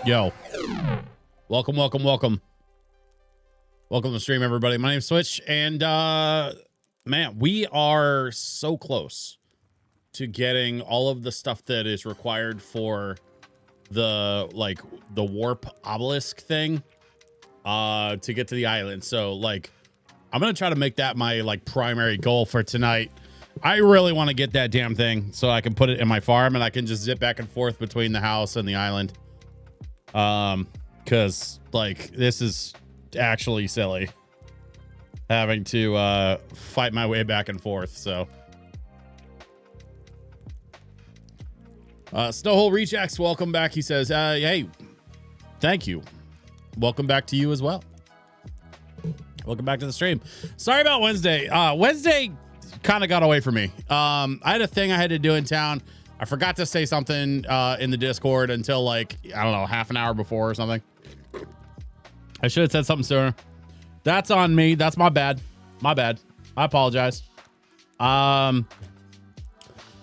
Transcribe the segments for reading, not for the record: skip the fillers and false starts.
Yo. Welcome, welcome, welcome. Welcome to the stream, everybody. My name's Switch, and man, we are so close to getting all of the stuff that is required for the warp obelisk thing to get to the island. So like I'm gonna try to make that my primary goal for tonight. I really want to get that damn thing so I can put it in my farm and I can just zip back and forth between the house and the island. Because like this is actually silly having to fight my way back and forth. So Snowhole Rejects, welcome back. He says, hey, thank you. Welcome back to you as well. Welcome back to the stream. Sorry about Wednesday. Wednesday kind of got away from me. I had a thing I had to do in town. I forgot to say something in the Discord until like, I don't know, half an hour before or something. I should have said something sooner. That's on me. That's my bad. My bad. I apologize. But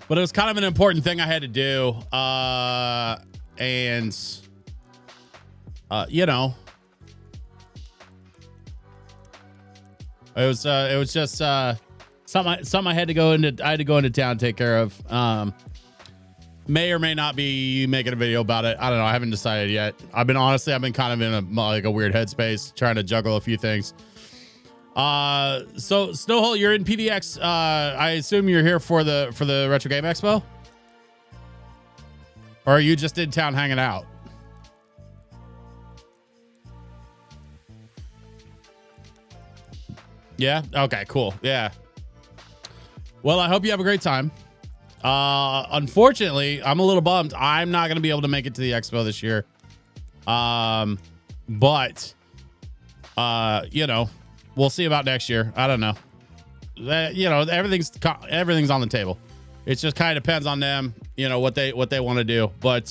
it was kind of an important thing I had to do. You know, it was just something I had to go into town and take care of. May or may not be making a video about it. I don't know. I haven't decided yet. I've been kind of in a weird headspace trying to juggle a few things. So Snowhole, you're in PDX. I assume you're here for the Retro Game Expo, or are you just in town hanging out? Yeah. Okay, cool. Yeah. Well, I hope you have a great time. Unfortunately, I'm a little bummed. I'm not going to be able to make it to the expo this year. But, you know, we'll see about next year. I don't know. You know, everything's on the table. It just kind of depends on them, you know, what they want to do. But,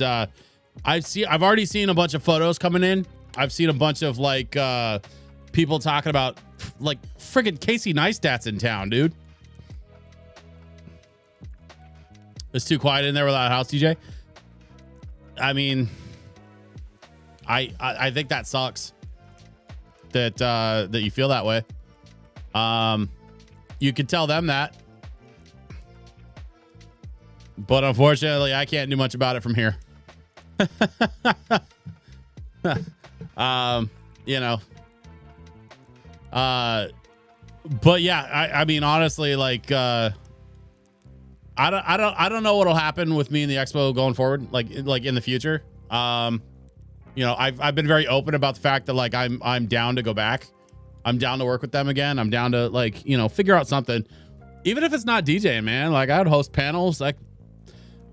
I've already seen a bunch of photos coming in. I've seen a bunch of people talking about friggin' Casey Neistat's in town, dude. It's too quiet in there without a house, DJ. I mean, I think that sucks. That you feel that way. You can tell them that, but unfortunately, I can't do much about it from here. You know. But yeah, I mean, honestly, I don't know what'll happen with me in the expo going forward, like in the future. You know, I've been very open about the fact that I'm down to go back. I'm down to work with them again. I'm down to figure out something, even if it's not DJing, man. I would host panels,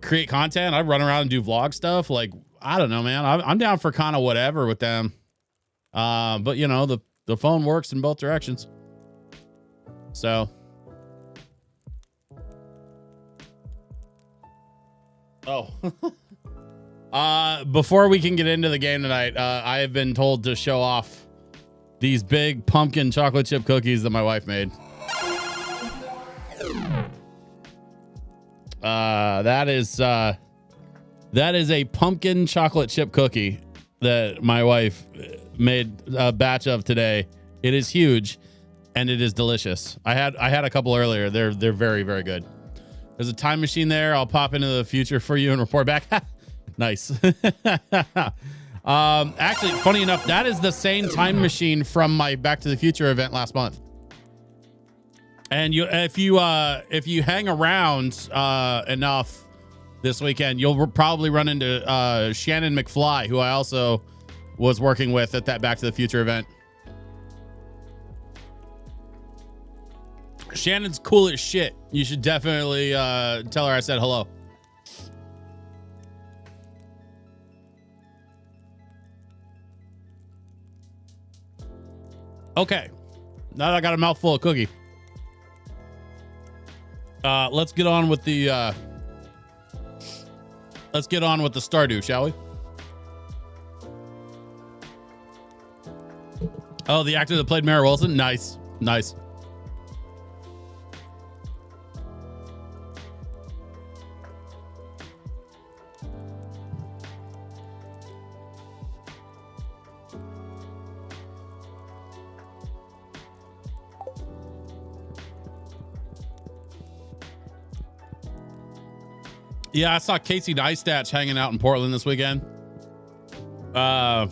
create content. I'd run around and do vlog stuff. I don't know, man. I'm down for kind of whatever with them. But you know, the phone works in both directions. So. Oh, before we can get into the game tonight, I have been told to show off these big pumpkin chocolate chip cookies that my wife made. That is a pumpkin chocolate chip cookie that my wife made a batch of today. It is huge and it is delicious. I had a couple earlier. They're very, very good. There's a time machine there. I'll pop into the future for you and report back. Nice. Actually, funny enough, that is the same time machine from my Back to the Future event last month. And if you hang around enough this weekend, you'll probably run into Shannon McFly, who I also was working with at that Back to the Future event. Shannon's cool as shit. You should definitely tell her I said hello. Okay. Now that I got a mouthful of cookie. Let's get on with the Stardew, shall we? Oh, the actor that played Mara Wilson? Nice. Nice. Yeah, I saw Casey Neistat hanging out in Portland this weekend. All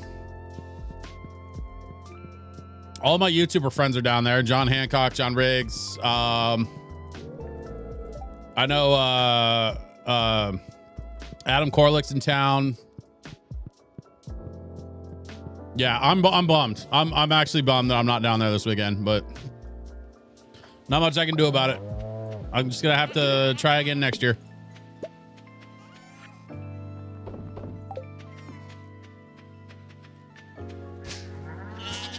my YouTuber friends are down there. John Hancock, John Riggs. I know Adam Corlick's in town. Yeah, I'm bummed. I'm actually bummed that I'm not down there this weekend, but not much I can do about it. I'm just gonna have to try again next year.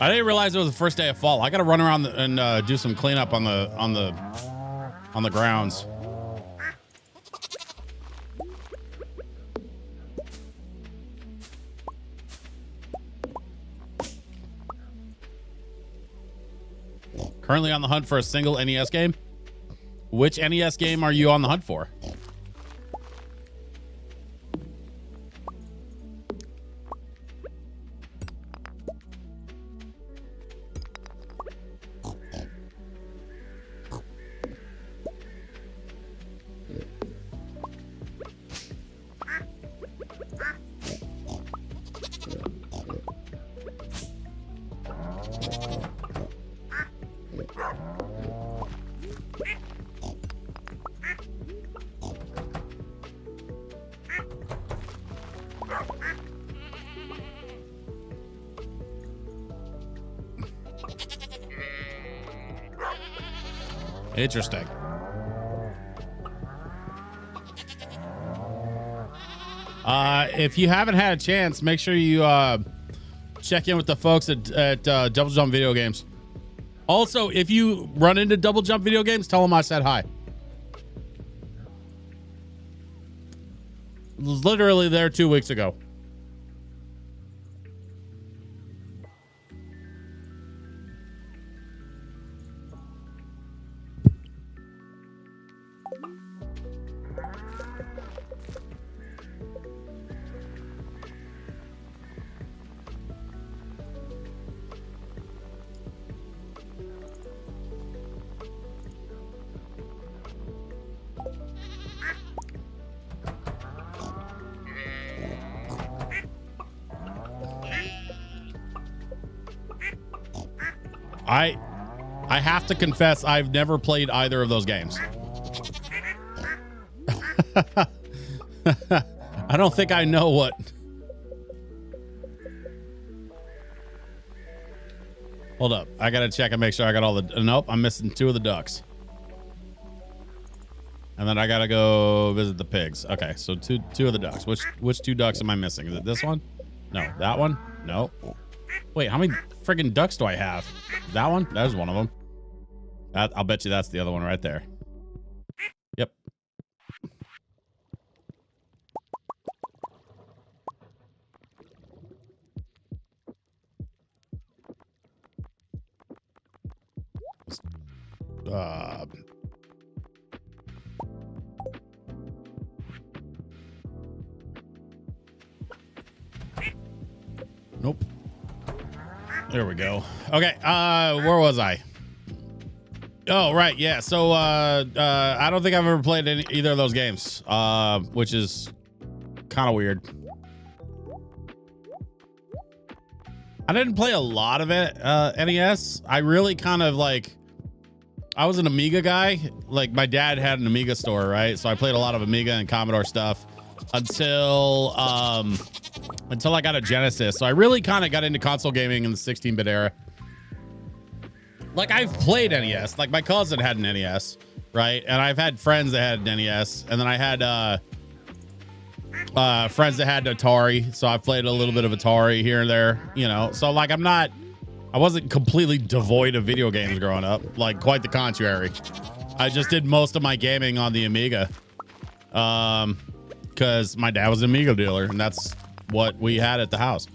I didn't realize it was the first day of fall. I got to run around and do some cleanup on the grounds. Currently on the hunt for a single NES game. Which NES game are you on the hunt for? Interesting. If you haven't had a chance, make sure you check in with the folks at Double Jump Video Games. Also, if you run into Double Jump Video Games, tell them I said hi. Was literally there 2 weeks ago. I have to confess, I've never played either of those games. I don't think I know what. Hold up. I got to check and make sure I got all the... Nope, I'm missing 2 of the ducks. And then I got to go visit the pigs. Okay, so two of the ducks. Which 2 ducks am I missing? Is it this one? No. That one? No. Wait, how many friggin' ducks do I have? That one? There's one of them. I'll bet you that's the other one right there. Yep. Nope. There we go. Okay, where was I? Oh, right, yeah. So I don't think I've ever played either of those games, which is kind of weird. I didn't play a lot of it, NES. I really kind of like, I was an Amiga guy. Like my dad had an Amiga store, right? So I played a lot of Amiga and Commodore stuff until I got a Genesis. So I really kind of got into console gaming in the 16-bit era. Like I've played NES, like my cousin had an NES, right? And I've had friends that had an NES, and then I had friends that had Atari. So I've played a little bit of Atari here and there, you know? So like I wasn't completely devoid of video games growing up, like quite the contrary. I just did most of my gaming on the Amiga. Because my dad was an Amiga dealer, and that's what we had at the house.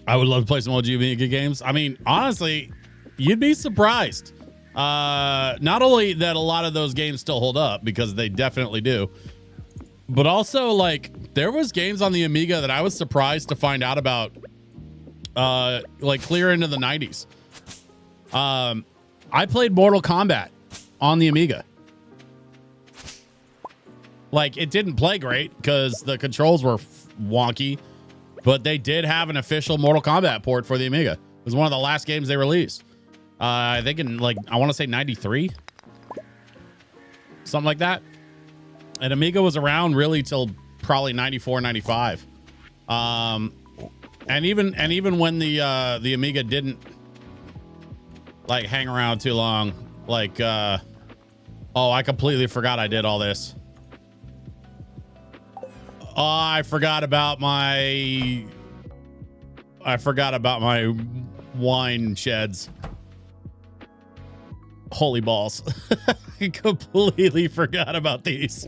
I would love to play some OG Amiga games. I mean, honestly, you'd be surprised. Not only that a lot of those games still hold up, because they definitely do, but also like there was games on the Amiga that I was surprised to find out about, like clear into the 90s. I played Mortal Kombat on the Amiga. Like, it didn't play great because the controls were wonky, but they did have an official Mortal Kombat port for the Amiga. It was one of the last games they released. I think in, like, I want to say 93, something like that. And Amiga was around really till probably 94, 95. And even when the Amiga didn't like hang around too long, like, oh, I completely forgot I did all this. Oh, I forgot about my wine sheds. Holy balls. I completely forgot about these.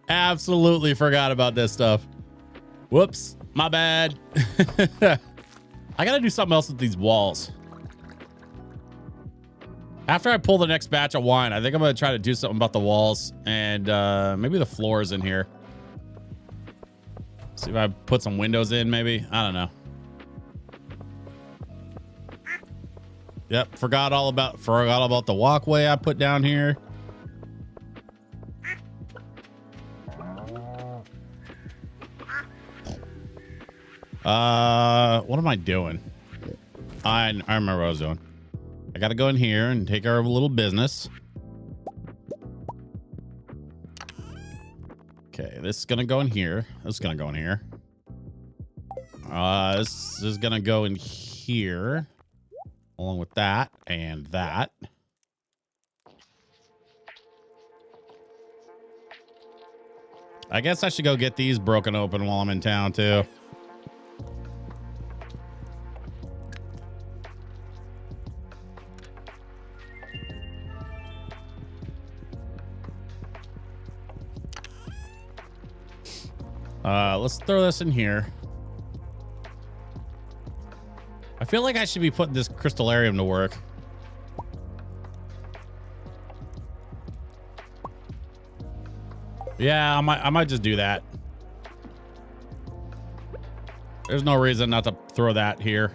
Absolutely forgot about this stuff. Whoops, my bad. I gotta do something else with these walls. After I pull the next batch of wine, I think I'm gonna try to do something about the walls and maybe the floors in here. See if I put some windows in, maybe. I don't know. Yep, forgot all about the walkway I put down here. What am I doing? I remember what I was doing. I gotta go in here and take care of a little business. Okay, this is gonna go in here. This is gonna go in here. This is gonna go in here. Along with that and that. I guess I should go get these broken open while I'm in town too. Let's throw this in here. I feel like I should be putting this crystallarium to work. Yeah, I might just do that. There's no reason not to throw that here.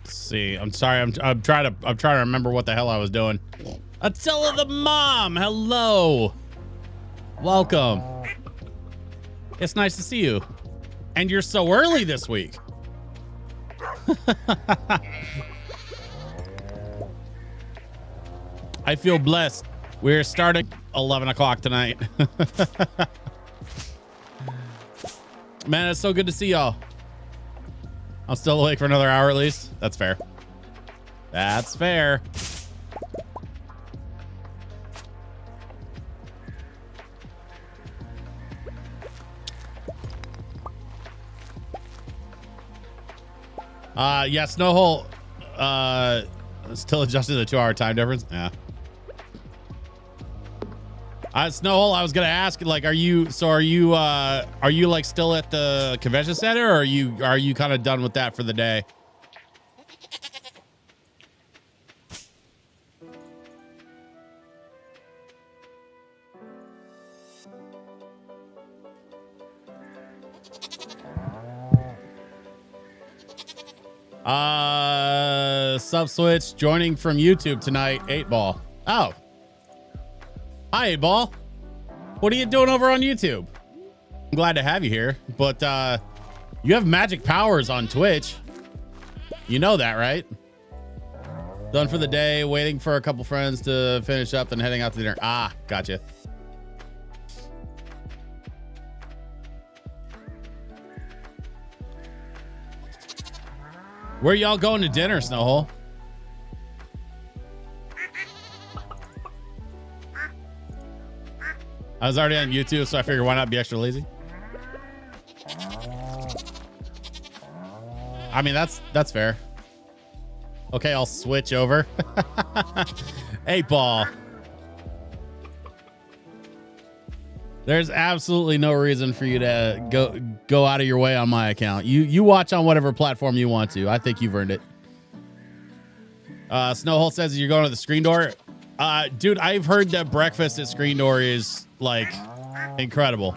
See, I'm sorry. I'm trying to remember what the hell I was doing. Attila the Mom, hello. Welcome. It's nice to see you. And you're so early this week. I feel blessed. We're starting 11 o'clock tonight. Man, it's so good to see y'all. I'm still awake for another hour at least. That's fair. That's fair. Yeah, Snowhole still adjusting the 2-hour time difference. Yeah. Snowhole, I was gonna ask, like, are you like still at the convention center, or are you kind of done with that for the day? Sub Switch joining from YouTube tonight, 8-Ball. Oh. Hi, 8-Ball. What are you doing over on YouTube? I'm glad to have you here, but you have magic powers on Twitch. You know that, right? Done for the day, waiting for a couple friends to finish up, then heading out to dinner. Ah, gotcha. Where y'all going to dinner, Snowhole? I was already on YouTube, so I figured why not be extra lazy? I mean, that's fair. Okay, I'll switch over. 8-Ball. There's absolutely no reason for you to go out of your way on my account. You watch on whatever platform you want to. I think you've earned it. Snowhole says you're going to the screen door. Dude, I've heard that breakfast at Screen Door is like incredible.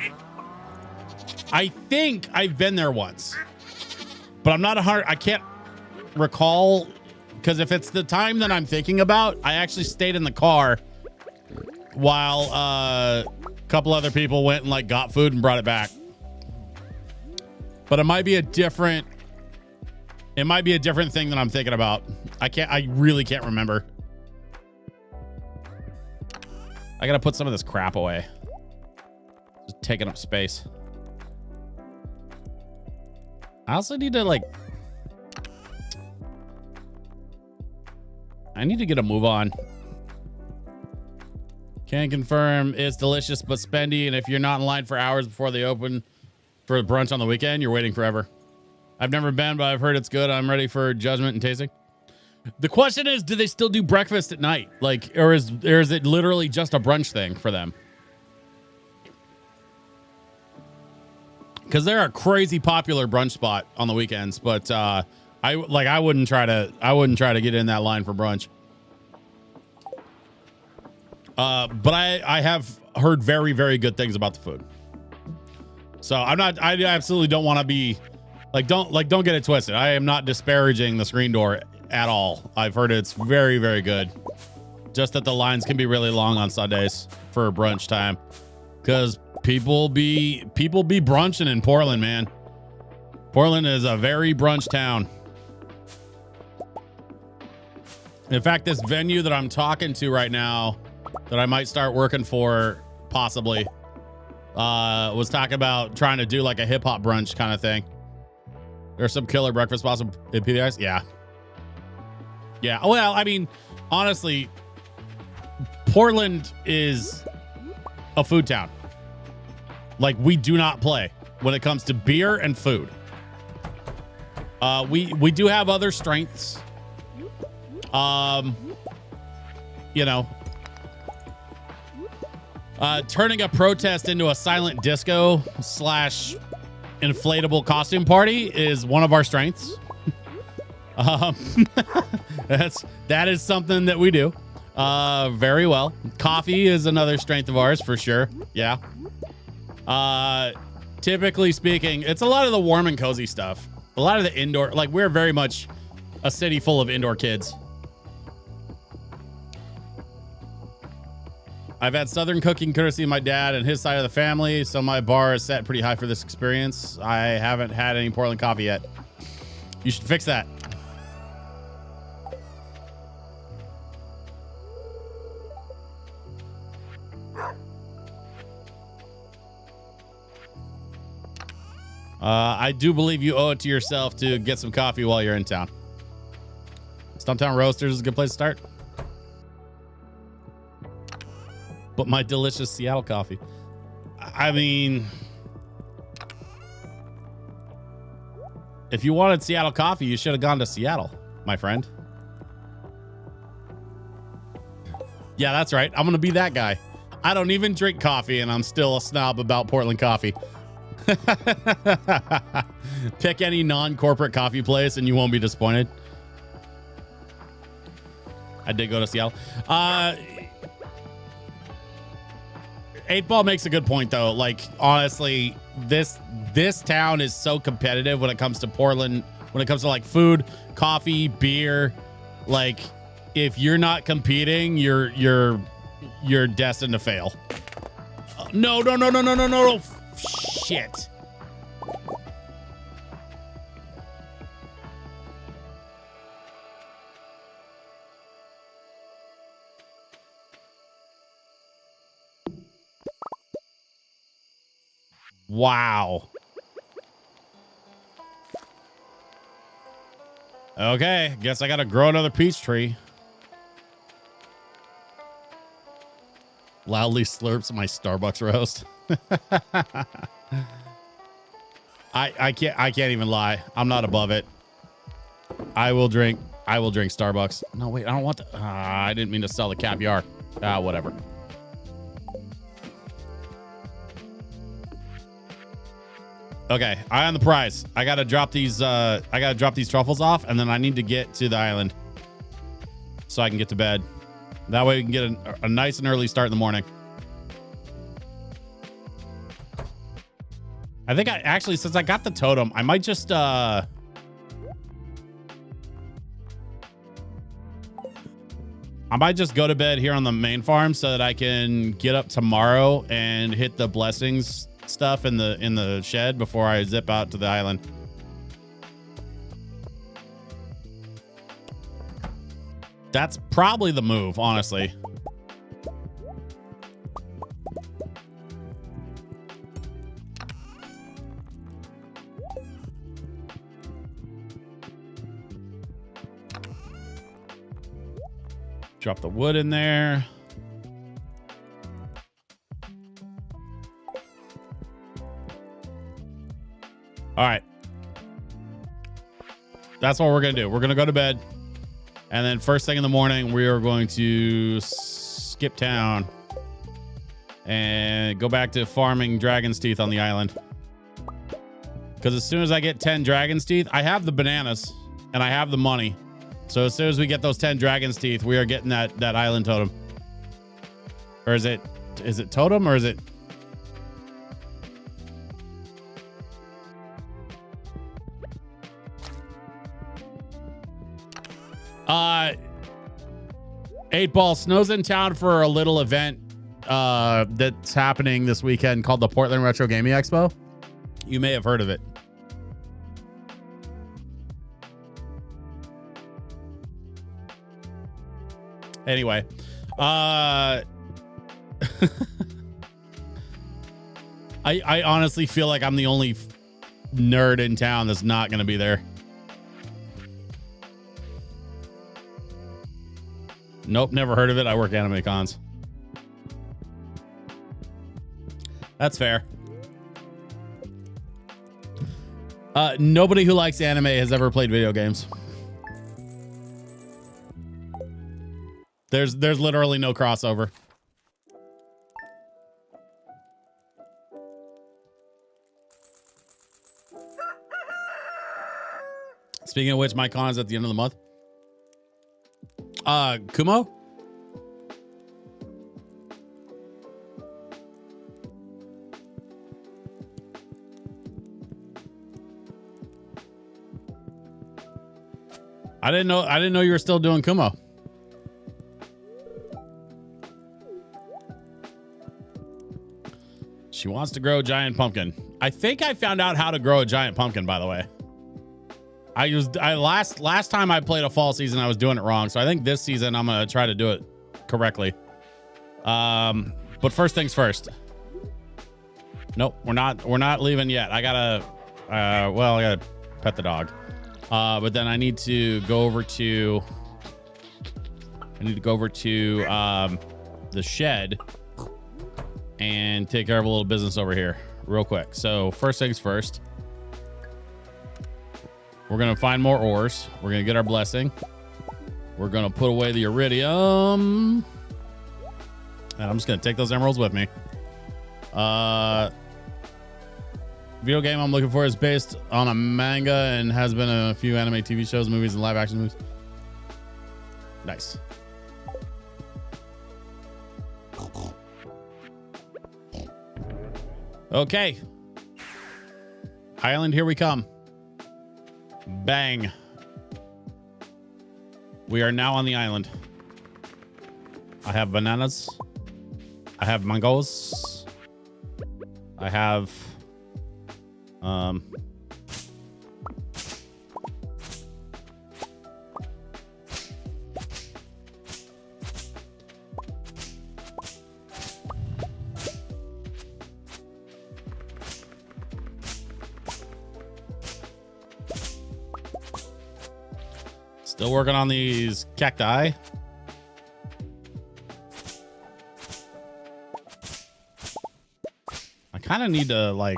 I think I've been there once, but I'm not I can't recall, because if it's the time that I'm thinking about, I actually stayed in the car while a couple other people went and like got food and brought it back. But it might be a different thing that I'm thinking about. I really can't remember. I gotta put some of this crap away. Just taking up space. I also need to I need to get a move on. Can confirm it's delicious but spendy, and if you're not in line for hours before they open for brunch on the weekend, you're waiting forever. I've never been, but I've heard it's good. I'm ready for judgment and tasting. The question is, do they still do breakfast at night? Or is it literally just a brunch thing for them? Because they're a crazy popular brunch spot on the weekends, but I wouldn't try to get in that line for brunch. But I have heard very, very good things about the food. So I absolutely don't want to be don't get it twisted. I am not disparaging the Screen Door at all. I've heard it's very, very good. Just that the lines can be really long on Sundays for brunch time, because people be brunching in Portland, man. Portland is a very brunch town. In fact, this venue that I'm talking to right now, that I might start working for, possibly, was talking about trying to do like a hip hop brunch kind of thing. There's some killer breakfast spots in PBS. Yeah. Well, I mean, honestly, Portland is a food town. Like, we do not play when it comes to beer and food. We do have other strengths. Turning a protest into a silent disco / inflatable costume party is one of our strengths. That is something that we do very well. Coffee is another strength of ours for sure. Yeah. Typically speaking, it's a lot of the warm and cozy stuff. A lot of the indoor, we're very much a city full of indoor kids. I've had Southern cooking courtesy of my dad and his side of the family, so my bar is set pretty high for this experience. I haven't had any Portland coffee yet. You should fix that. I do believe you owe it to yourself to get some coffee while you're in town. Stumptown Roasters is a good place to start. But my delicious Seattle coffee. I mean, if you wanted Seattle coffee, you should have gone to Seattle, my friend. Yeah, that's right. I'm going to be that guy. I don't even drink coffee, and I'm still a snob about Portland coffee. Pick any non-corporate coffee place, and you won't be disappointed. I did go to Seattle. 8Ball makes a good point, though. Honestly, this town is so competitive when it comes to Portland, when it comes to food, coffee, beer. If you're not competing, you're destined to fail. No. Shit. Wow. Okay, guess I gotta grow another peach tree. Loudly slurps my Starbucks roast. I can't even lie. I'm not above it. I will drink Starbucks. No, wait, I don't want the I didn't mean to sell the caviar. Whatever. Okay, eye on the prize. I gotta drop these truffles off, and then I need to get to the island so I can get to bed. That way we can get a nice and early start in the morning. I think since I got the totem, I might just I might just go to bed here on the main farm so that I can get up tomorrow and hit the blessings stuff in the shed before I zip out to the island. That's probably the move, honestly. Drop the wood in there. All right. That's what we're going to do. We're going to go to bed. And then first thing in the morning, we are going to skip town and go back to farming dragon's teeth on the island. Because as soon as I get 10 dragon's teeth, I have the bananas and I have the money. So as soon as we get those 10 dragon's teeth, we are getting that island totem. Or is it totem or is it? Eight Ball Snow's in town for a little event that's happening this weekend called the Portland Retro Gaming Expo. You may have heard of it. Anyway, I honestly feel like I'm the only nerd in town that's not going to be there. Nope, never heard of it. I work anime cons. That's fair. Nobody who likes anime has ever played video games. There's literally no crossover. Speaking of which, my con is at the end of the month. Kumo? I didn't know you were still doing Kumo. She wants to grow a giant pumpkin. I think I found out how to grow a giant pumpkin, by the way. Last time I played a fall season, I was doing it wrong. So I think this season I'm gonna try to do it correctly. But first things first. Nope, we're not leaving yet. I gotta pet the dog. But then I need to go over to the shed and take care of a little business over here real quick. So first things first. We're going to find more ores. We're going to get our blessing. We're going to put away the iridium. And I'm just going to take those emeralds with me. Video game I'm looking for is based on a manga and has been a few anime TV shows, movies, and live action movies. Nice. Okay. Island, here we come. Bang. We are now on the island. I have bananas. I have mangoes. I have still working on these cacti. I kind of need to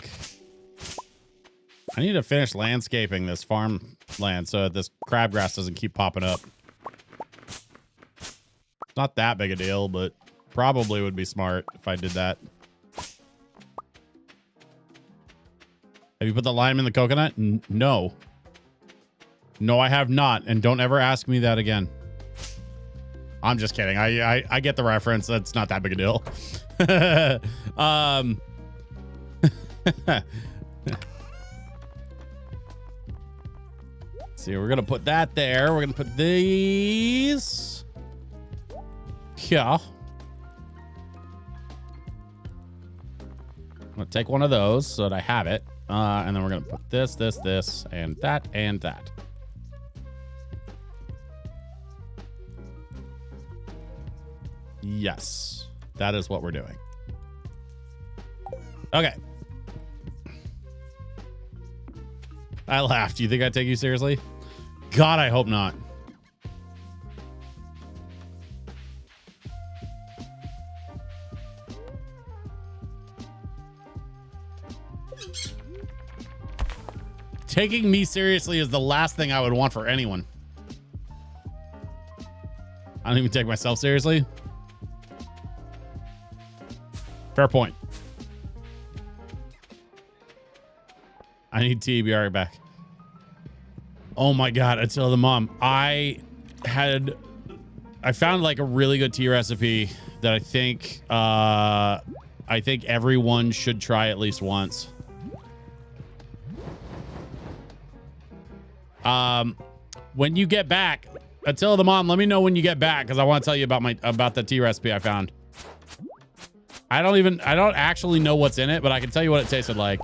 I need to finish landscaping this farmland so that this crabgrass doesn't keep popping up. It's not that big a deal, but probably would be smart if I did that. Have you put the lime in the coconut? No. No, I have not. And don't ever ask me that again. I'm just kidding. I get the reference. That's not that big a deal. See, we're gonna put that there. We're gonna put these. Yeah. I'm gonna take one of those so that I have it. And then we're gonna put this, and that, and that. Yes, that is what we're doing. Okay. I laughed. You think I take you seriously? God, I hope not. Taking me seriously is the last thing I would want for anyone. I don't even take myself seriously. Fair point. I need tea. Be right back. Oh my God. Attila the Mom. I found like a really good tea recipe that I think everyone should try at least once. When you get back, Attila the Mom, let me know when you get back, because I want to tell you about the tea recipe I found. I don't actually know what's in it, but I can tell you what it tasted like.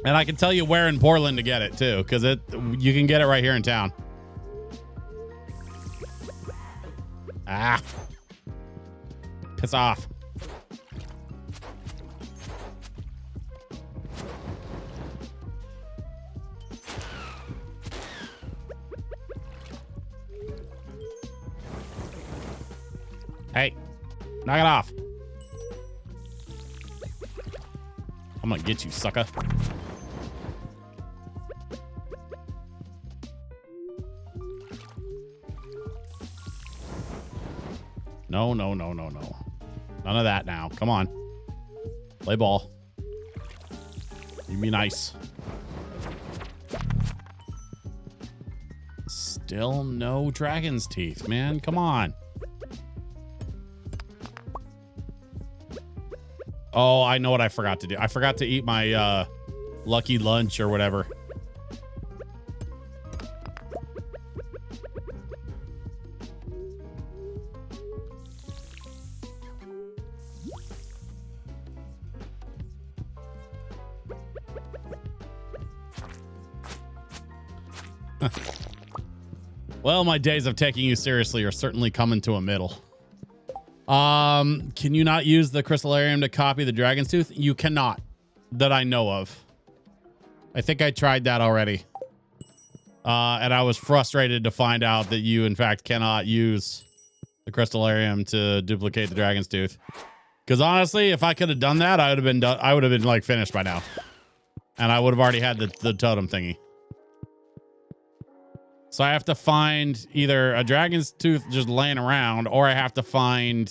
And I can tell you where in Portland to get it too, because you can get it right here in town. Ah. Piss off. Hey, knock it off. I'm gonna get you, sucker. No, no, no, no, no. None of that now. Come on. Play ball. You be nice. Still no dragon's teeth, man. Come on. Oh, I know what I forgot to do. I forgot to eat my lucky lunch or whatever. Well, my days of taking you seriously are certainly coming to a middle. Can you not use the crystallarium to copy the dragon's tooth? You cannot, that I know of. I think I tried that already. And I was frustrated to find out that you, in fact, cannot use the crystallarium to duplicate the dragon's tooth. Because honestly, if I could have done that, I would have been done. I would have been like finished by now, and I would have already had the totem thingy. So I have to find either a dragon's tooth just laying around, or I have to find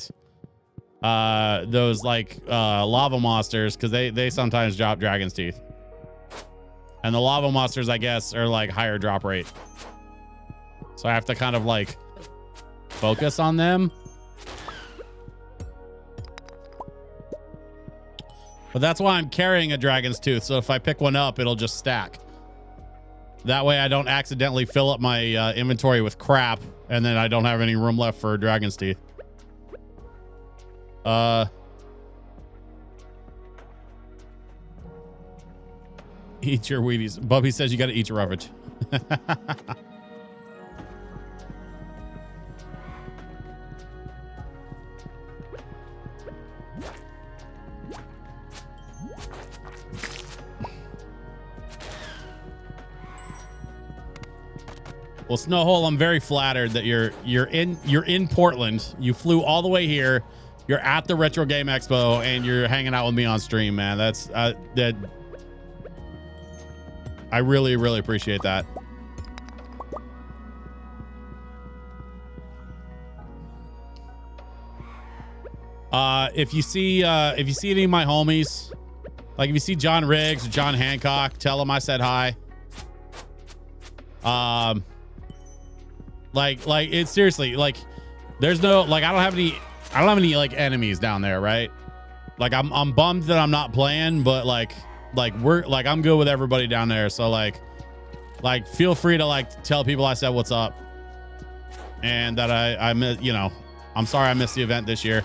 those like lava monsters, because they sometimes drop dragon's teeth. And the lava monsters, I guess, are like higher drop rate. So I have to kind of like focus on them. But that's why I'm carrying a dragon's tooth. So if I pick one up, it'll just stack. That way I don't accidentally fill up my inventory with crap, and then I don't have any room left for dragon's teeth. Eat your Wheaties. Bubby says you got to eat your roughage. Well, Snowhole, I'm very flattered that you're in Portland. You flew all the way here. You're at the Retro Game Expo, and you're hanging out with me on stream, man. That's that. I really, really appreciate that. If you see any of my homies, like if you see John Riggs or John Hancock, tell them I said hi. Like it's seriously like there's no like I don't have any like enemies down there, right? Like I'm bummed that I'm not playing, but like I'm good with everybody down there. So like feel free to like tell people I said what's up, and that I you know, I'm sorry I missed the event this year.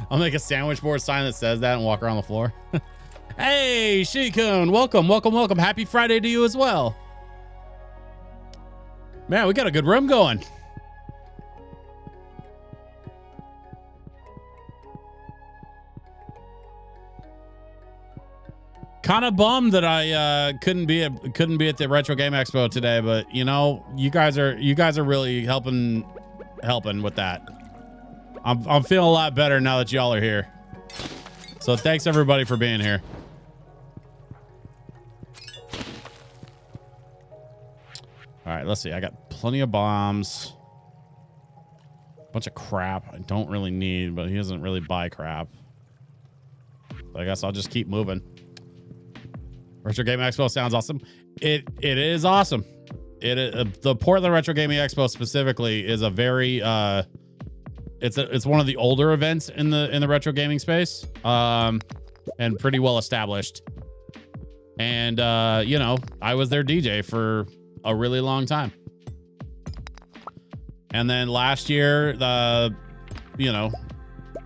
I'll make a sandwich board sign that says that and walk around the floor. Hey, Shikun, welcome. Happy Friday to you as well. Man, we got a good room going. Kind of bummed that I couldn't be at the Retro Game Expo today, but you know, you guys are really helping with that. I'm feeling a lot better now that y'all are here. So thanks everybody for being here. All right, let's see. I got plenty of bombs. A bunch of crap I don't really need, but he doesn't really buy crap. So I guess I'll just keep moving. Retro Gaming Expo sounds awesome. It is awesome. The Portland Retro Gaming Expo specifically is a very it's one of the older events in the retro gaming space, and pretty well established. And you know, I was their DJ for a really long time. And then last year, you know,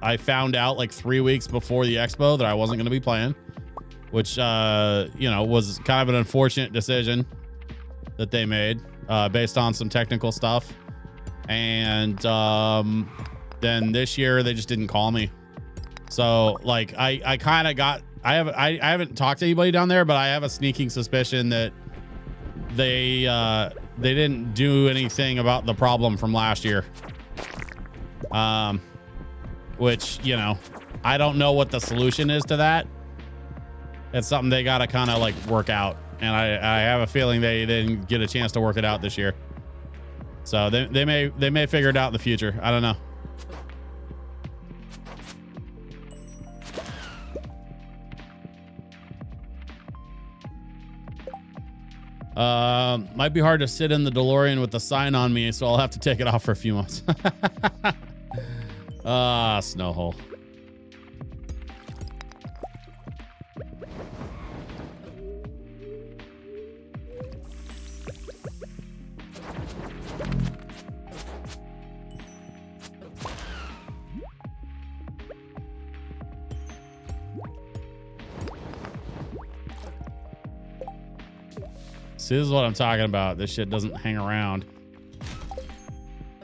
I found out like 3 weeks before the expo that I wasn't going to be playing, which you know, was kind of an unfortunate decision that they made based on some technical stuff. And then this year they just didn't call me. So like I kind of got I haven't talked to anybody down there, but I have a sneaking suspicion that they didn't do anything about the problem from last year. Which, you know, I don't know what the solution is to that. It's something they got to kind of like work out. And I have a feeling they didn't get a chance to work it out this year. So they may figure it out in the future. I don't know. Might be hard to sit in the DeLorean with the sign on me, so I'll have to take it off for a few months. Snow hole. See, this is what I'm talking about. This shit doesn't hang around.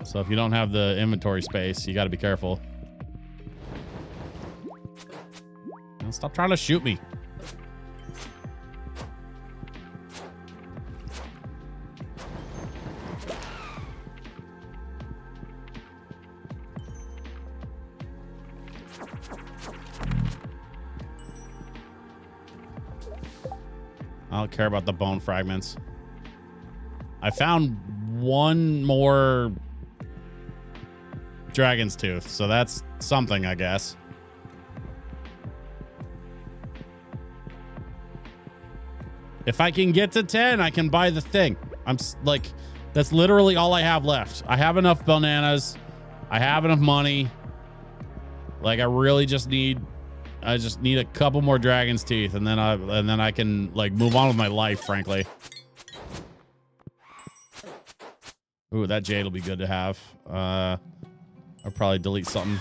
So if you don't have the inventory space, you got to be careful. Now stop trying to shoot me. I don't care about the bone fragments. I found one more dragon's tooth, so that's something, I guess. If I can get to 10, I can buy the thing. I'm like, that's literally all I have left. I have enough bananas. I have enough money. Like, I really just need a couple more dragon's teeth, and then I can like move on with my life, frankly. Ooh, that jade will be good to have. I'll probably delete something.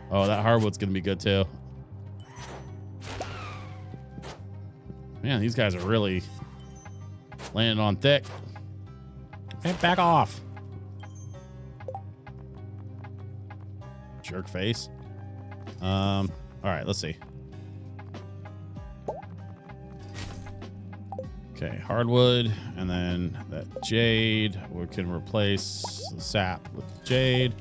Oh, that hardwood's gonna be good too. Man, these guys are really landing on thick. Hey, back off. Jerk face. All right, let's see. Okay, hardwood, and then that jade. We can replace the sap with jade.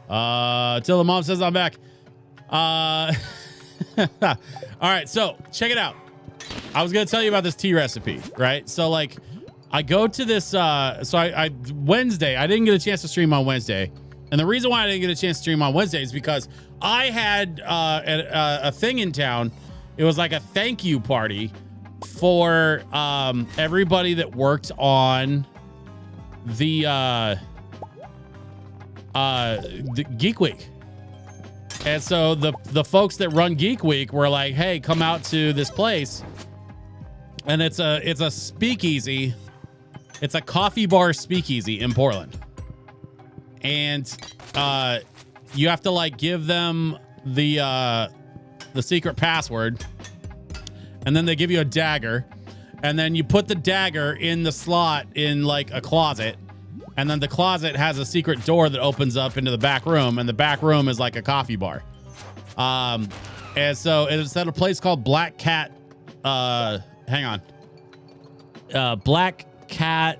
Till the mom says I'm back. All right, so check it out. I was gonna tell you about this tea recipe, right? So like, I go to this. I Wednesday. I didn't get a chance to stream on Wednesday, and the reason why I didn't get a chance to stream on Wednesday is because I had a thing in town. It was like a thank you party for everybody that worked on the Geek Week. And so the folks that run Geek Week were like, "Hey, come out to this place." And it's a speakeasy. It's a coffee bar speakeasy in Portland. And you have to like give them the secret password, and then they give you a dagger, and then you put the dagger in the slot in like a closet, and then the closet has a secret door that opens up into the back room, and the back room is like a coffee bar. And so it's at a place called Black Cat. Black Cat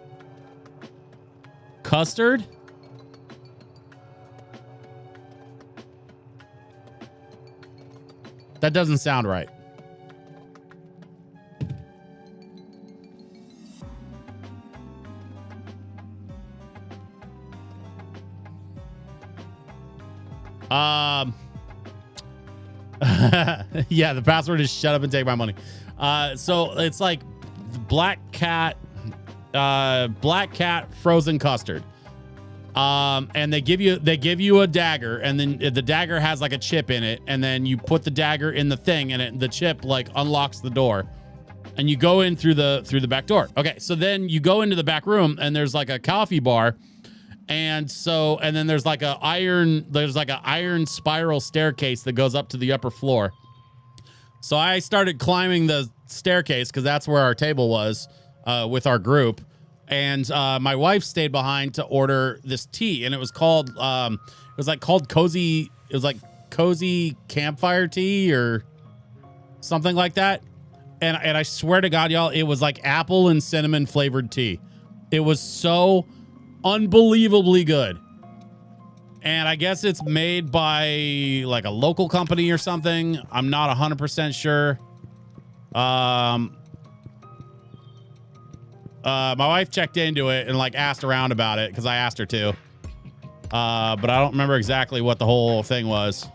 Custard. That doesn't sound right. Yeah, the password is shut up and take my money. So it's like Black Cat frozen custard. And they give you a dagger, and then the dagger has like a chip in it, and then you put the dagger in the thing, and the chip like unlocks the door, and you go in through the back door. Okay, so then you go into the back room, and there's like a coffee bar, and then there's like an iron spiral staircase that goes up to the upper floor. So I started climbing the staircase because that's where our table was with our group. And my wife stayed behind to order this tea, and it was called cozy campfire tea or something like that. And I swear to God, y'all, it was like apple and cinnamon flavored tea. It was so unbelievably good. And I guess it's made by like a local company or something. I'm not 100% sure. My wife checked into it and like asked around about it because I asked her to. But I don't remember exactly what the whole thing was.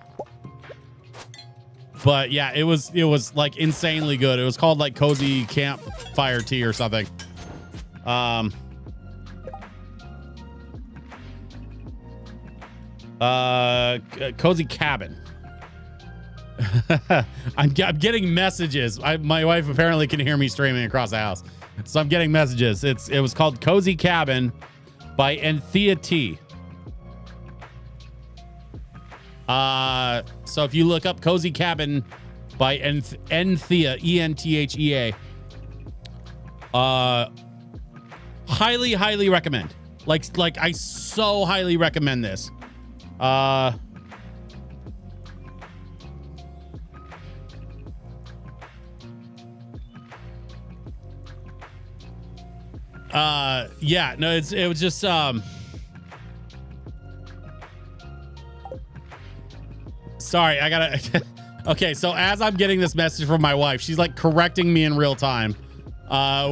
But yeah, it was like insanely good. It was called like cozy campfire tea or something. Cozy cabin. I'm getting messages. My wife apparently can hear me streaming across the house. So I'm getting messages. It was called Cozy Cabin by Anthea T. So if you look up Cozy Cabin by Anthea, Enthea, highly recommend. Like I so highly recommend this. Yeah, no, it was just sorry, I gotta okay, so as I'm getting this message from my wife, she's like correcting me in real time,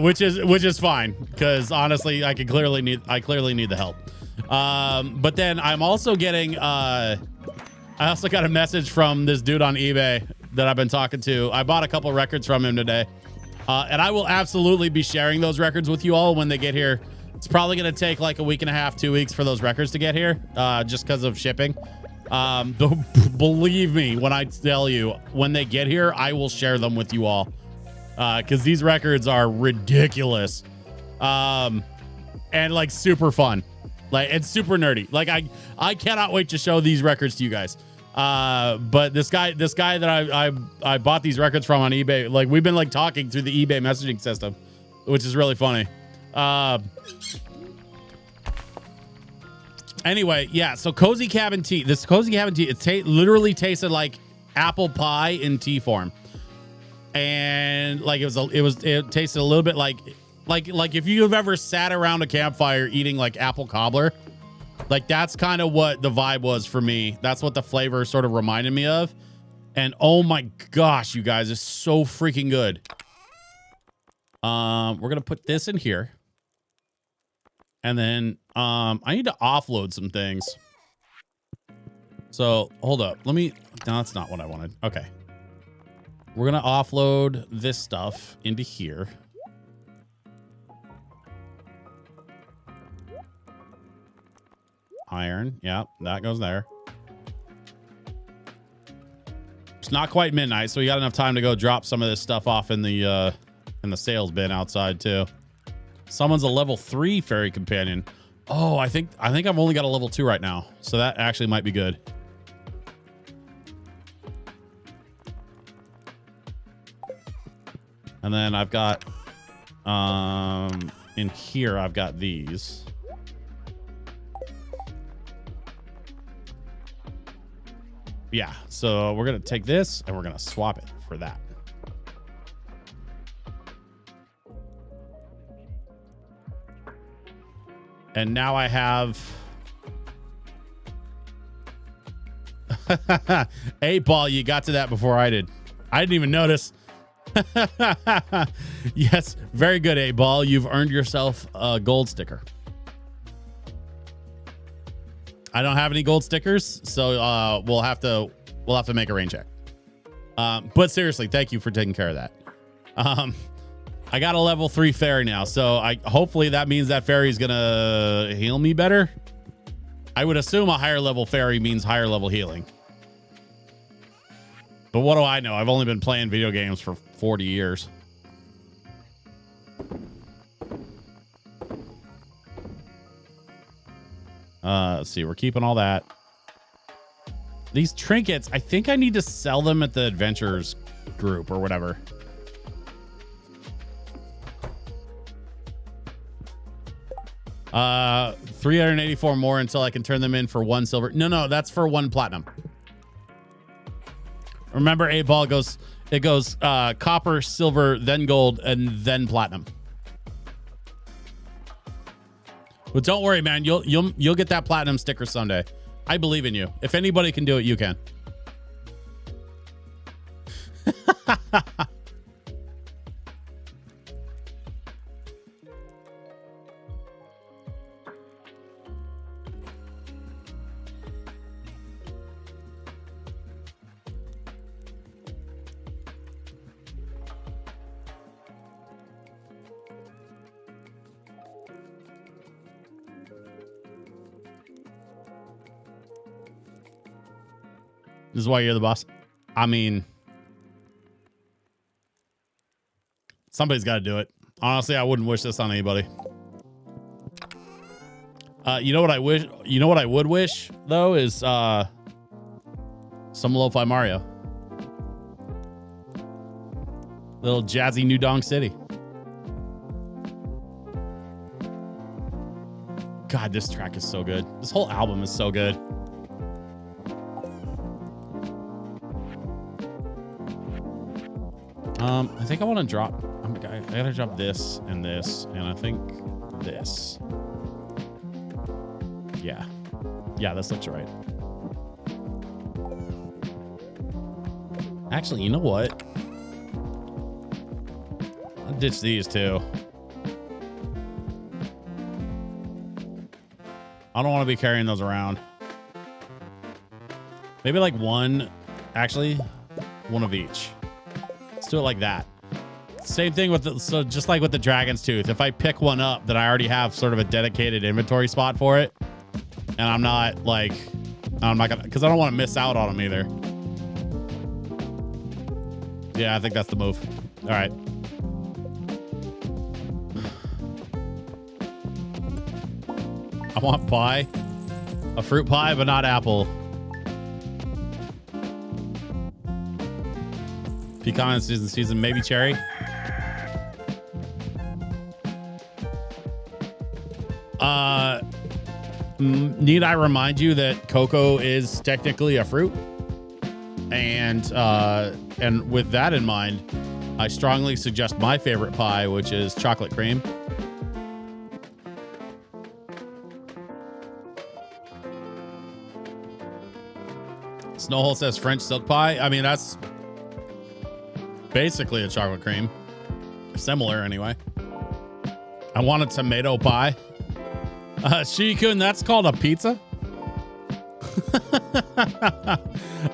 which is fine, because honestly I clearly need the help. But then I'm also getting I also got a message from this dude on eBay that I've been talking to. I bought a couple records from him today. And I will absolutely be sharing those records with you all when they get here. It's probably going to take like a week and a half, 2 weeks for those records to get here, just because of shipping. Believe me when I tell you, when they get here, I will share them with you all, because these records are ridiculous, and like super fun, like, and super nerdy. Like I cannot wait to show these records to you guys. But this guy that I bought these records from on eBay, like we've been like talking through the eBay messaging system, which is really funny. Anyway, yeah. So Cozy Cabin tea. This Cozy Cabin tea, it literally tasted like apple pie in tea form, and like it tasted a little bit like if you've ever sat around a campfire eating like apple cobbler. Like that's kind of what the vibe was for me. That's what the flavor sort of reminded me of. And oh my gosh, you guys, it's so freaking good. We're going to put this in here. And then I need to offload some things. So hold up. No, that's not what I wanted. Okay. We're going to offload this stuff into here. Iron. Yeah, that goes there. It's not quite midnight, so we got enough time to go drop some of this stuff off in the sales bin outside too. Someone's a level 3 fairy companion. Oh, I think I've only got a level 2 right now, so that actually might be good. And then I've got in here I've got these. Yeah, so we're going to take this and we're going to swap it for that. And now I have 8-ball. You got to that before I did. I didn't even notice. Yes, very good, 8-ball. You've earned yourself a gold sticker. I don't have any gold stickers, so we'll have to make a rain check. But seriously, thank you for taking care of that. I got a level 3 fairy now, so hopefully that means that fairy is gonna heal me better. I would assume a higher level fairy means higher level healing. But what do I know? I've only been playing video games for 40 years. Let's see. We're keeping all that. These trinkets, I think I need to sell them at the adventurers group or whatever. Uh, 384 more until I can turn them in for 1 silver. No, that's for 1 platinum. Remember, 8-ball goes copper, silver, then gold, and then platinum. But don't worry, man. You'll get that platinum sticker someday. I believe in you. If anybody can do it, you can. This is why you're the boss. I mean, somebody's got to do it. Honestly, I wouldn't wish this on anybody. You know what I wish? You know what I would wish though is some Lo-Fi Mario. Little jazzy New Donk City. God, this track is so good. This whole album is so good. I think I want to drop. I gotta drop this, and I think this. Yeah, this looks right. Actually, you know what? I'll ditch these too. I don't want to be carrying those around. Maybe like one, actually, one of each. Let's do it like that. Same thing with the, so just like with the Dragon's Tooth, if I pick one up, then I already have sort of a dedicated inventory spot for it. And I'm not gonna, because I don't want to miss out on them either. Yeah, I think that's the move. All right. I want pie. A fruit pie, but not apple. Pecan season, maybe cherry. Need I remind you that cocoa is technically a fruit? And with that in mind, I strongly suggest my favorite pie, which is chocolate cream. Snowhole says French silk pie. I mean, that's basically a chocolate cream. Similar, anyway. I want a tomato pie. Shikun, that's called a pizza?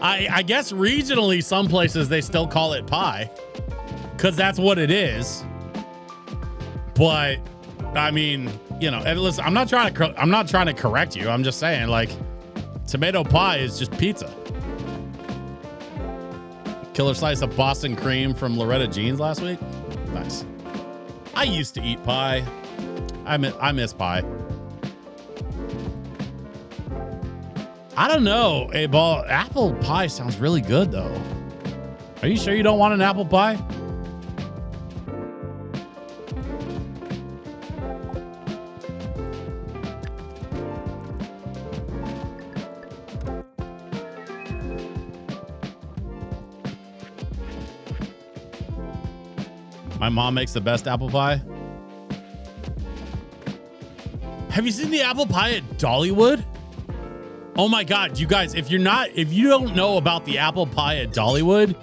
I guess regionally, some places they still call it pie because that's what it is. But I mean, you know, and listen, I'm not trying to correct you. I'm just saying, like, tomato pie is just pizza. Killer slice of Boston cream from Loretta Jean's last week. Nice. I used to eat pie. I miss pie. I don't know. Hey, Ball, apple pie sounds really good, though. Are you sure you don't want an apple pie? My mom makes the best apple pie. Have you seen the apple pie at Dollywood? Oh my God, you guys, if you don't know about the apple pie at Dollywood,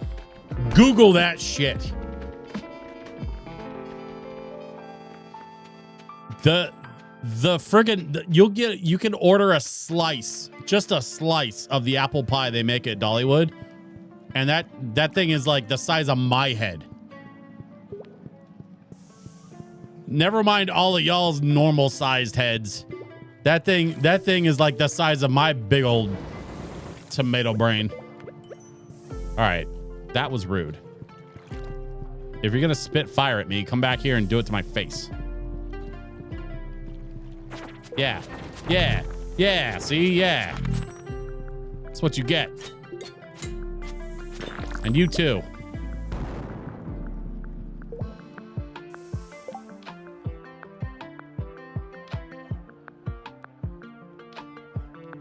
Google that shit. The friggin' you can order a slice, just a slice of the apple pie they make at Dollywood. And that thing is like the size of my head. Never mind all of y'all's normal sized heads. That thing is like the size of my big old tomato brain. All right, that was rude. If you're gonna spit fire at me, come back here and do it to my face. Yeah, yeah, yeah, see, yeah. That's what you get. And you too.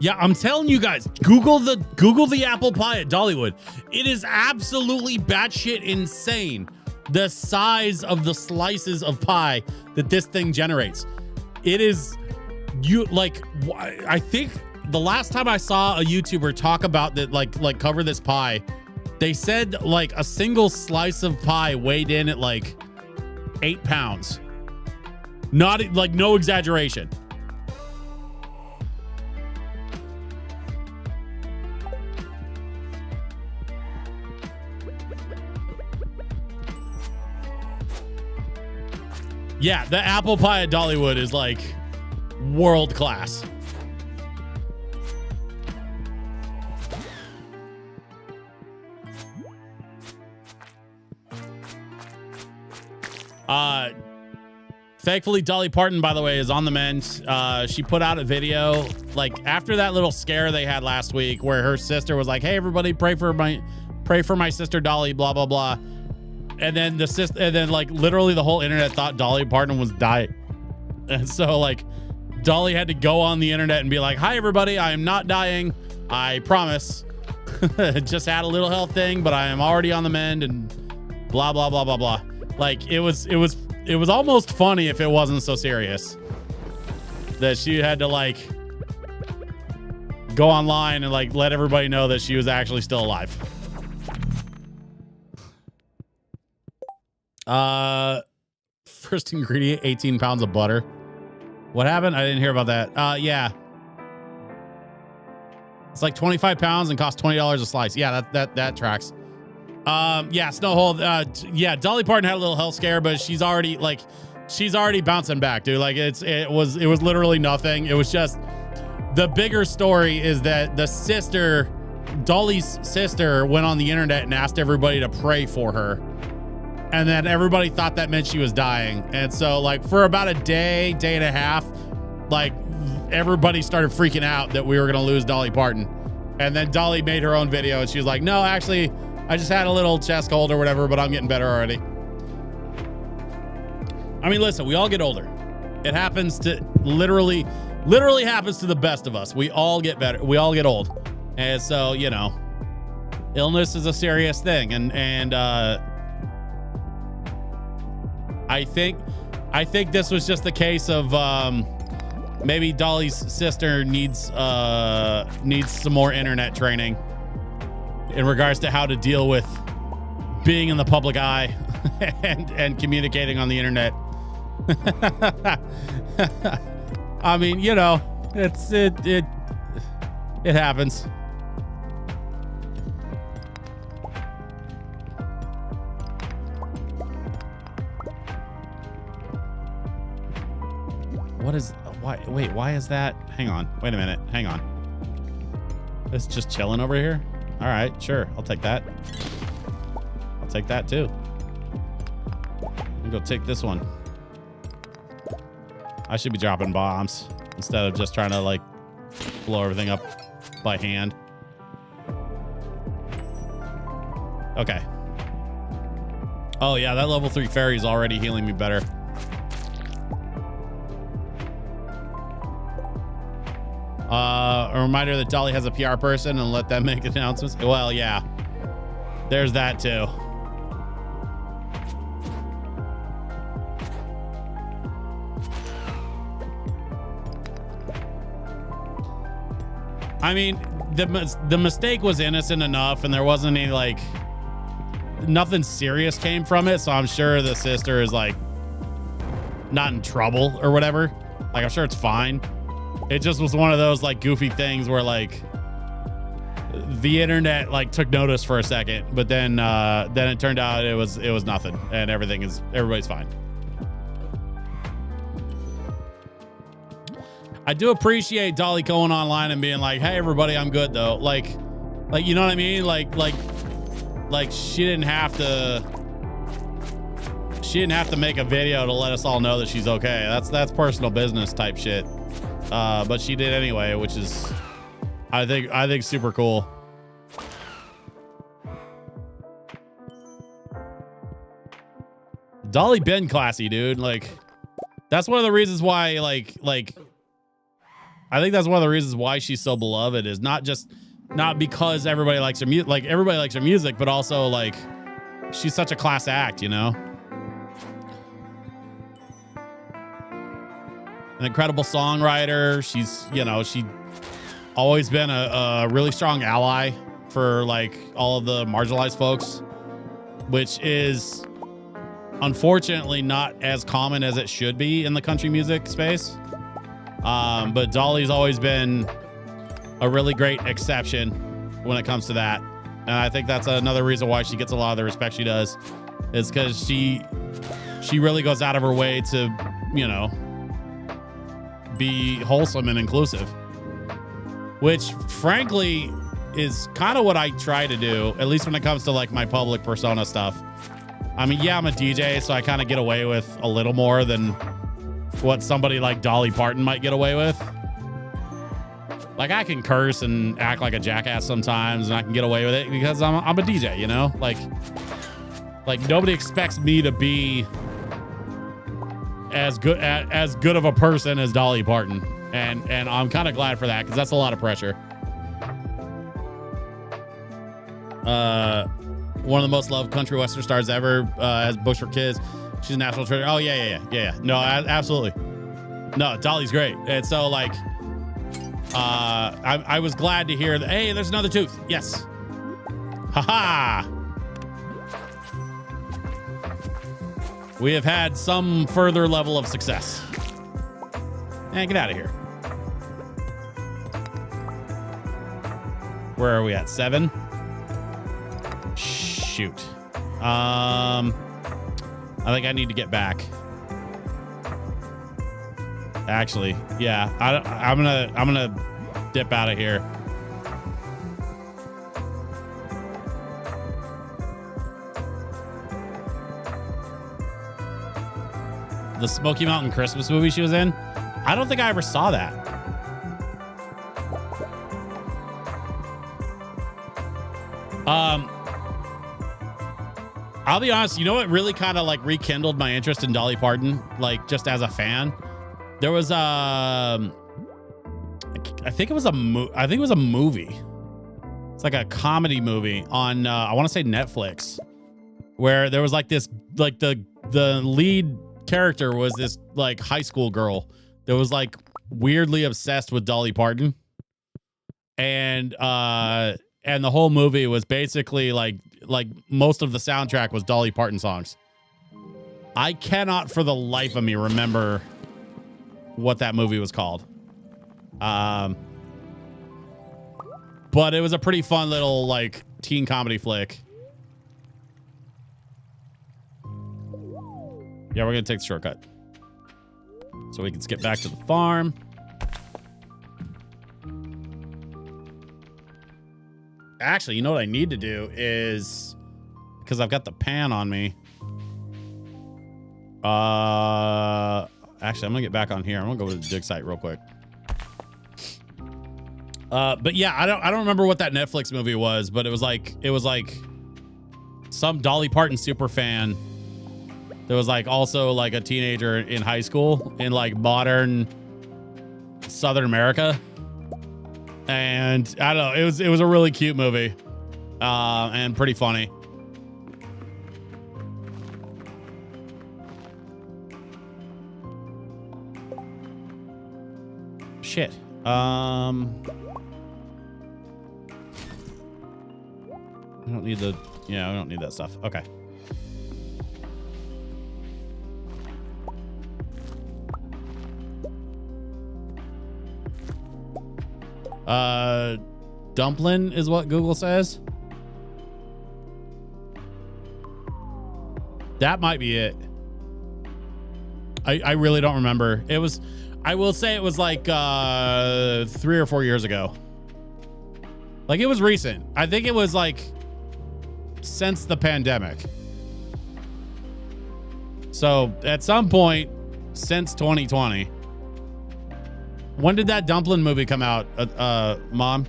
Yeah, I'm telling you guys, Google the apple pie at Dollywood. It is absolutely batshit insane, the size of the slices of pie that this thing generates. It is, I think the last time I saw a YouTuber talk about that, like cover this pie, they said like a single slice of pie weighed in at like 8 pounds. Not like, no exaggeration. Yeah, the apple pie at Dollywood is like world class. Thankfully, Dolly Parton, by the way, is on the mend. She put out a video like after that little scare they had last week where her sister was like, "Hey, everybody, pray for my sister Dolly, blah, blah, blah." And then like literally the whole internet thought Dolly Parton was dying. And so like Dolly had to go on the internet and be like, "Hi, everybody, I am not dying. I promise. Just had a little health thing, but I am already on the mend," and blah, blah, blah, blah, blah. Like it was almost funny if it wasn't so serious that she had to like go online and like let everybody know that she was actually still alive. First ingredient, 18 pounds of butter. What happened? I didn't hear about that. Yeah. It's like 25 pounds and costs $20 a slice. Yeah, that tracks. Yeah, Snowhole. Yeah, Dolly Parton had a little health scare, but she's already bouncing back, dude. Like it was literally nothing. It was just the bigger story is that Dolly's sister went on the internet and asked everybody to pray for her. And then everybody thought that meant she was dying. And so like for about a day and a half, like everybody started freaking out that we were going to lose Dolly Parton. And then Dolly made her own video and she was like, "No, actually I just had a little chest cold or whatever, but I'm getting better already. I mean, listen, we all get older. It happens to literally happens to the best of us. We all get better. We all get old. And so, you know, illness is a serious thing. And I think this was just the case of maybe Dolly's sister needs some more internet training in regards to how to deal with being in the public eye and communicating on the internet. I mean, you know, it happens. What is why? Wait, why is that? Hang on. Wait a minute. Hang on. It's just chilling over here. All right, sure. I'll take that. I'll take that too. I'm gonna go take this one. I should be dropping bombs instead of just trying to like blow everything up by hand. Okay. Oh yeah, that level 3 fairy is already healing me better. A reminder that Dolly has a PR person and let them make announcements. Well, yeah, there's that too. I mean, the mistake was innocent enough, and there wasn't any like nothing serious came from it. So I'm sure the sister is like not in trouble or whatever. Like I'm sure it's fine. It just was one of those like goofy things where like the internet like took notice for a second, but then it turned out it was nothing, and everybody's fine. I do appreciate Dolly going online and being like, "Hey, everybody, I'm good though." Like, you know what I mean? Like she didn't have to make a video to let us all know that she's okay. That's personal business type shit. But she did anyway, which is, I think super cool. Dolly been classy, dude. Like, that's one of the reasons why, like. I think that's one of the reasons why she's so beloved is not because everybody likes her music, like everybody likes her music, but also like she's such a class act, you know? An incredible songwriter. She's always been a really strong ally for like all of the marginalized folks, which is unfortunately not as common as it should be in the country music space. But Dolly's always been a really great exception when it comes to that. And I think that's another reason why she gets a lot of the respect she does, is because she really goes out of her way to, you know, be wholesome and inclusive, which frankly is kind of what I try to do, at least when it comes to like my public persona stuff. I mean, yeah, I'm a DJ, so I kind of get away with a little more than what somebody like Dolly Parton might get away with. Like I can curse and act like a jackass sometimes, and I can get away with it because I'm a DJ, you know? Like nobody expects me to be as good of a person as Dolly Parton, and I'm kind of glad for that, because that's a lot of pressure. One of the most loved country western stars ever, has books for kids. She's a national treasure. Oh yeah. No, absolutely. No, Dolly's great. And so like, I was glad to hear that. Hey, there's another tooth. Yes. Haha. We have had some further level of success. Get out of here. Where are we at? 7? Shoot. I think I need to get back. Actually, yeah. I'm gonna dip out of here. The Smoky Mountain Christmas movie she was in? I don't think I ever saw that. I'll be honest, you know what really kind of like rekindled my interest in Dolly Parton, like just as a fan? There was I think it was a movie. It's like a comedy movie on I want to say Netflix, where there was like this, like the lead character was this like high school girl that was like weirdly obsessed with Dolly Parton, and the whole movie was basically like most of the soundtrack was Dolly Parton songs. I cannot for the life of me remember what that movie was called. But it was a pretty fun little like teen comedy flick. Yeah, we're gonna take the shortcut so we can skip back to the farm. Actually, you know what I need to do is, because I've got the pan on me. Actually, I'm gonna get back on here. I'm gonna go to the dig site real quick. But yeah, I don't remember what that Netflix movie was, but it was like some Dolly Parton super fan. There was like also like a teenager in high school in like modern Southern America. And I don't know, it was a really cute movie. And pretty funny. Shit. I don't need the, yeah, I don't need that stuff. Okay. Dumpling is what Google says. That might be it. I really don't remember. It was, I will say it was like 3 or 4 years ago. Like it was recent. I think it was like since the pandemic. So at some point since 2020. When did that Dumpling movie come out, Mom?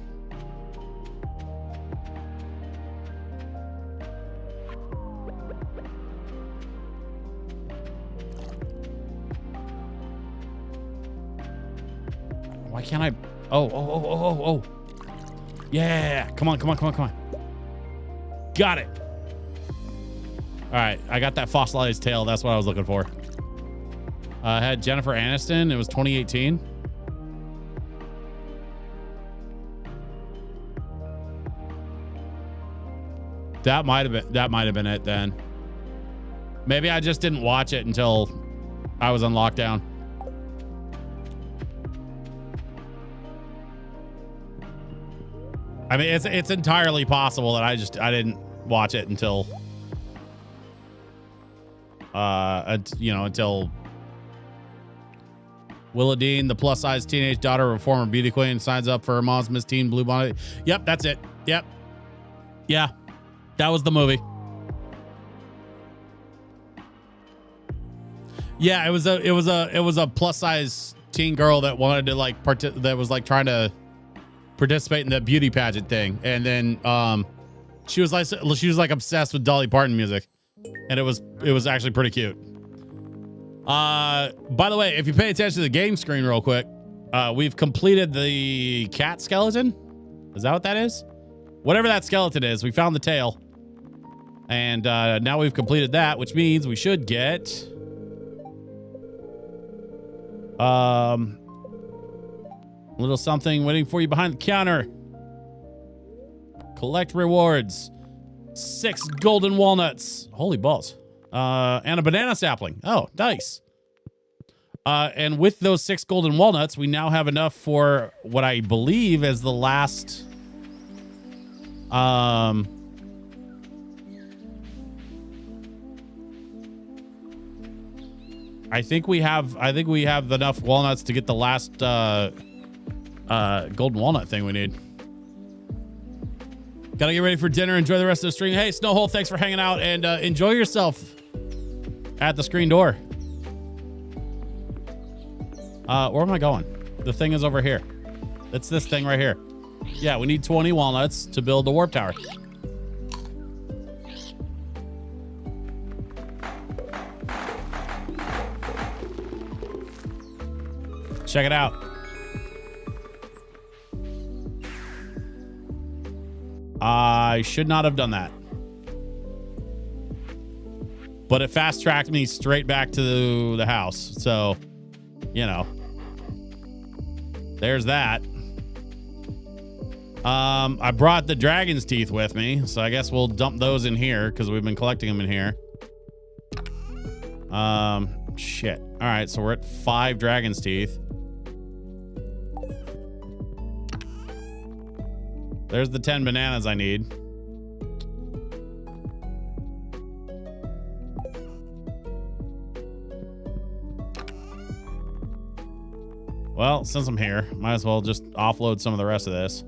Why can't I? Oh. Yeah. Come on. Got it. All right. I got that fossilized tail. That's what I was looking for. I had Jennifer Aniston. It was 2018. That might have been it then. Maybe I just didn't watch it until I was on lockdown. I mean, it's entirely possible that I didn't watch it until until Willa Dean, the plus-size teenage daughter of a former beauty queen, signs up for her mom's Miss Teen Blue Bonnet. Yep, that's it. Yep. Yeah. That was the movie. Yeah, it was a plus size teen girl that wanted to like that was like trying to participate in the beauty pageant thing, and then she was like obsessed with Dolly Parton music, and it was actually pretty cute. By the way, if you pay attention to the game screen real quick, we've completed the cat skeleton. Is that what that is? Whatever that skeleton is, we found the tail. And now we've completed that, which means we should get a little something waiting for you behind the counter. Collect rewards. 6 golden walnuts. Holy balls. And a banana sapling. Oh, nice. And with those 6 golden walnuts, we now have enough for what I believe is the last I think we have enough walnuts to get the last golden walnut thing we need. Gotta get ready for dinner. Enjoy the rest of the stream. Hey, Snowhole, thanks for hanging out, and enjoy yourself at the screen door. Where am I going? The thing is over here. It's this thing right here. Yeah, we need 20 walnuts to build the warp tower. Check it out. I should not have done that. But it fast-tracked me straight back to the house. So, you know. There's that. I brought the dragon's teeth with me. So I guess we'll dump those in here because we've been collecting them in here. Shit. All right, so we're at 5 dragon's teeth. There's the 10 bananas I need. Well, since I'm here, might as well just offload some of the rest of this.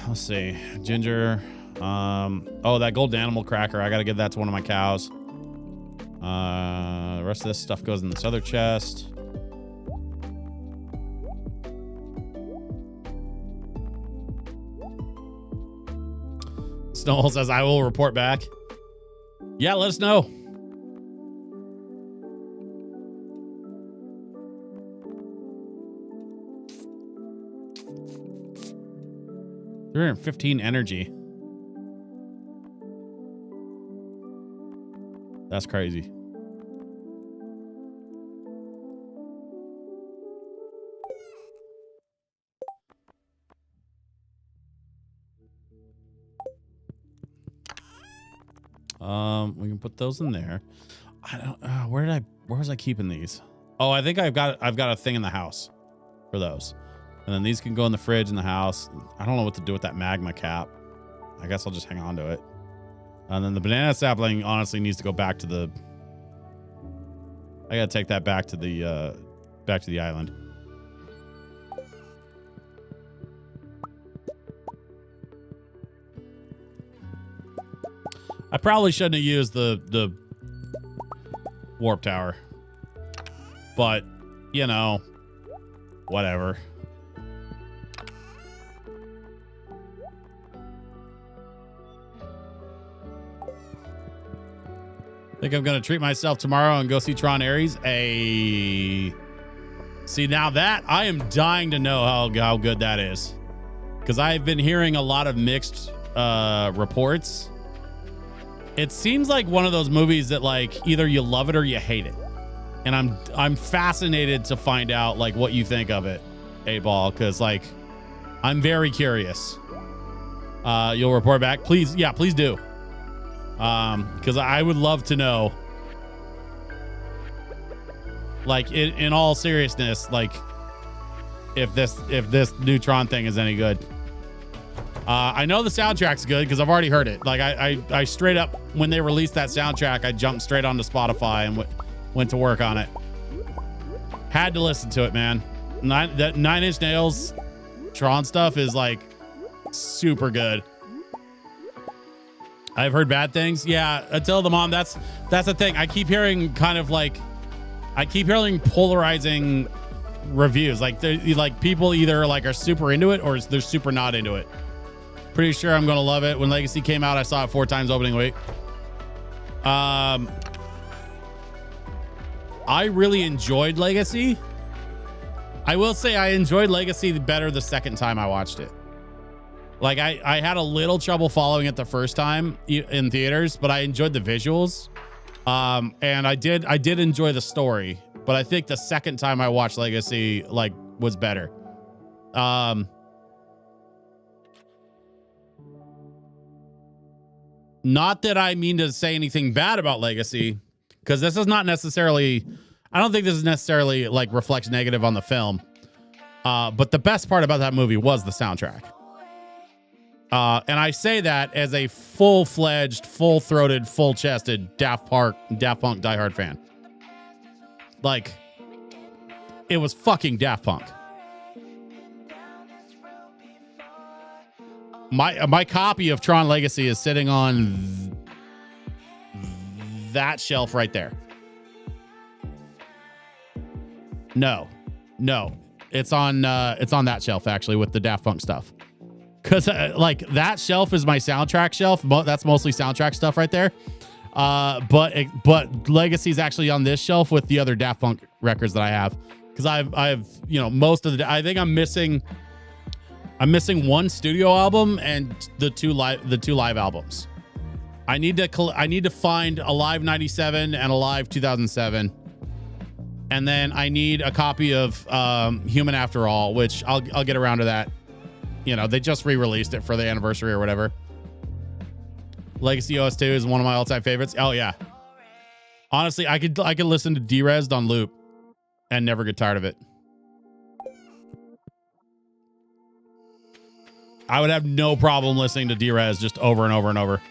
Let's see. Ginger. Oh, that golden animal cracker. I got to give that to one of my cows. The rest of this stuff goes in this other chest. Snowball says, I will report back. Yeah, let us know. They're 15 energy. That's crazy. We can put those in there. I don't where was I keeping these? Oh, I think I've got a thing in the house for those. And then these can go in the fridge in the house. I don't know what to do with that magma cap. I guess I'll just hang on to it. And then the banana sapling honestly needs to go back to the... I gotta take that back to the island. I probably shouldn't have used the warp tower. But, you know, whatever. Think I'm going to treat myself tomorrow and go see Tron Ares. See, now that I am dying to know how good that is, because I've been hearing a lot of mixed reports. It seems like one of those movies that like either you love it or you hate it, and I'm fascinated to find out like what you think of it, 8Ball, because like I'm very curious. You'll report back, please. Yeah, please do. Because I would love to know, like in all seriousness, like if this Neutron thing is any good. I know the soundtrack's good because I've already heard it. Like I straight up, when they released that soundtrack, I jumped straight onto Spotify and went to work on it. Had to listen to it, man. That 9 Inch Nails Tron stuff is like super good. I've heard bad things. Yeah, Attila the Mom, that's the thing. I keep hearing polarizing reviews. Like people either like are super into it or they're super not into it. Pretty sure I'm gonna love it. When Legacy came out, I saw it 4 times opening week. I really enjoyed Legacy. I will say I enjoyed Legacy better the second time I watched it. Like I had a little trouble following it the first time in theaters, but I enjoyed the visuals. And I did enjoy the story, but I think the second time I watched Legacy like was better. Not that I mean to say anything bad about Legacy, because this is not necessarily, I don't think this is necessarily like reflects negative on the film. But the best part about that movie was the soundtrack. And I say that as a full-fledged, full-throated, full-chested Daft Punk diehard fan. Like, it was fucking Daft Punk. My copy of Tron Legacy is sitting on that shelf right there. No, it's on that shelf actually with the Daft Punk stuff. Because like that shelf is my soundtrack shelf. That's mostly soundtrack stuff right there. But Legacy's actually on this shelf with the other Daft Punk records that I have, because I've most of the, I think I'm missing one studio album and the two live albums. I need to find a live 97 and a live 2007, and then I need a copy of Human After All, which I'll get around to that. They just re-released it for the anniversary or whatever. Legacy OS2 is one of my all-time favorites. Oh yeah. Honestly, I could listen to Derezed on loop and never get tired of it. I would have no problem listening to Derez just over and over and over.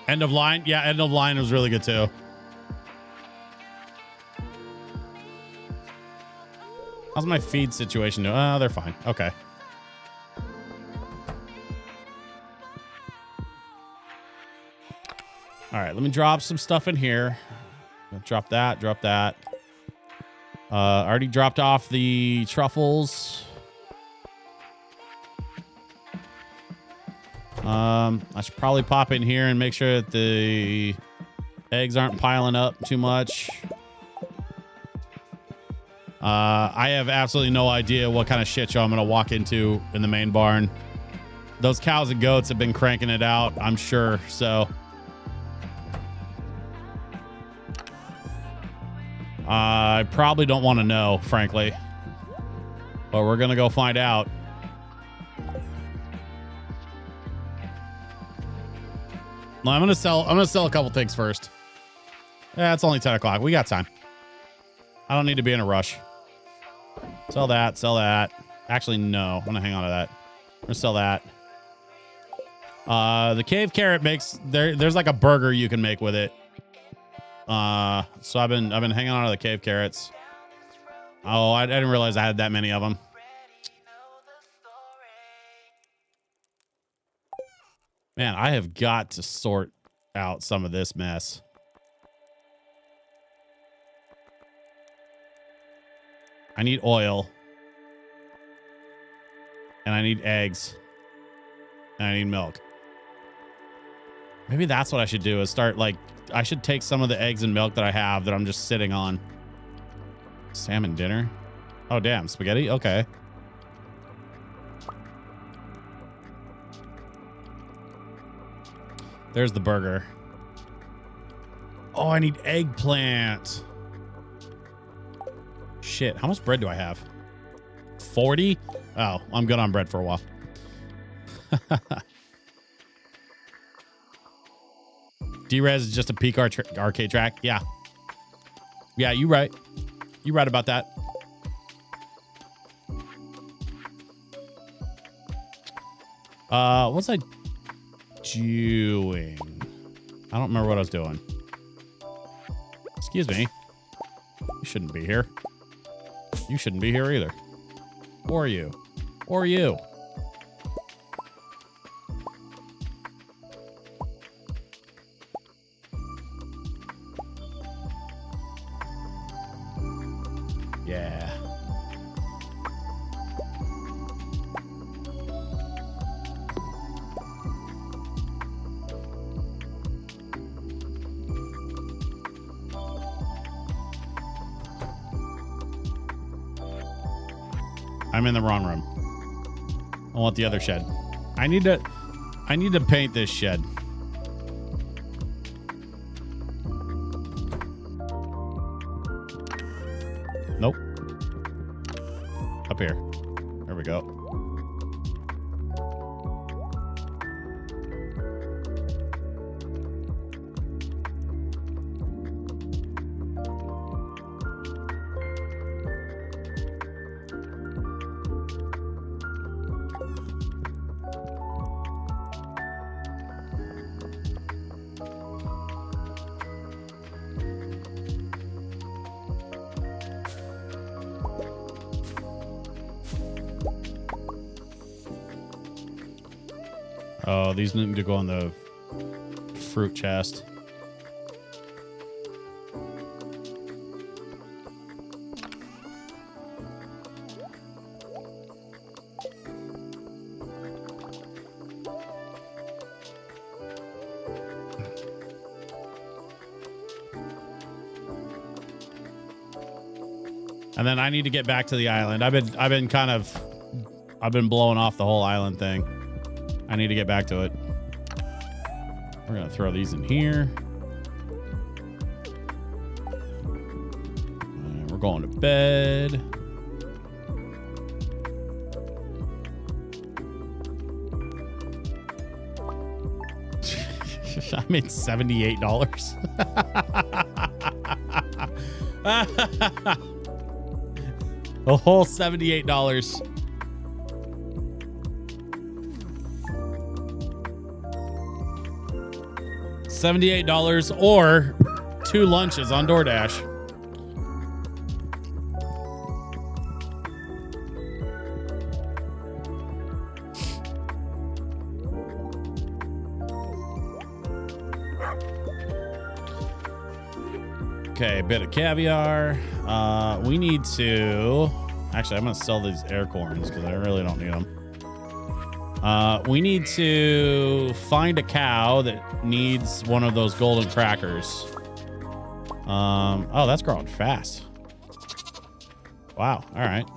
End of Line. Yeah, End of Line was really good too. How's my feed situation doing? Oh, they're fine. Okay. All right, let me drop some stuff in here. Drop that. Already dropped off the truffles. I should probably pop in here and make sure that the eggs aren't piling up too much. I have absolutely no idea what kind of shit show I'm going to walk into in the main barn. Those cows and goats have been cranking it out, I'm sure. So I probably don't want to know, frankly, but we're going to go find out. No, I'm going to sell a couple things first. Yeah, it's only 10 o'clock. We got time. I don't need to be in a rush. Sell that. Actually, no. I'm going to hang on to that. I'm going to sell that. The cave carrot makes... There's like a burger you can make with it. So I've been hanging on to the cave carrots. Oh, I didn't realize I had that many of them. Man, I have got to sort out some of this mess. I need oil. And I need eggs. And I need milk. Maybe that's what I should do, is start, like, I should take some of the eggs and milk that I have that I'm just sitting on. Salmon dinner? Oh, damn. Spaghetti? Okay. There's the burger. Oh, I need eggplant. Shit, how much bread do I have? 40? Oh, I'm good on bread for a while. D-Res is just a peak arcade track. Yeah. Yeah, you right. You right about that. What's I doing? I don't remember what I was doing. Excuse me. You shouldn't be here. You shouldn't be here either. Or you. Or you. Yeah. I'm in the wrong room. I want the other shed. I need to paint this shed. Nope. Up here. There we go. Oh, these need to go on the fruit chest. And then I need to get back to the island. I've been blowing off the whole island thing. I need to get back to it. We're gonna throw these in here. And we're going to bed. I made $78. A whole $78. $78 or 2 lunches on DoorDash. Okay, a bit of caviar. We need to... Actually, I'm going to sell these acorns because I really don't need them. We need to find a cow that needs one of those golden crackers. Oh, that's growing fast. Wow. All right.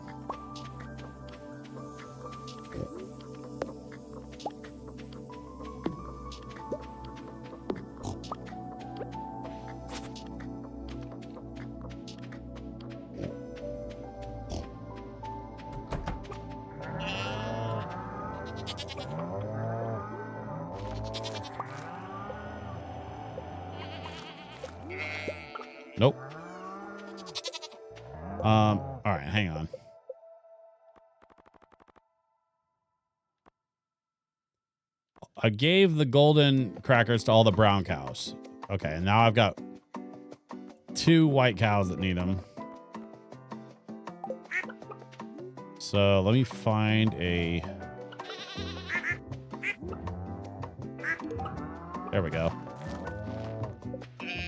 Nope. All right, hang on. I gave the golden crackers to all the brown cows. Okay, and now I've got 2 white cows that need them. So let me find a... There we go.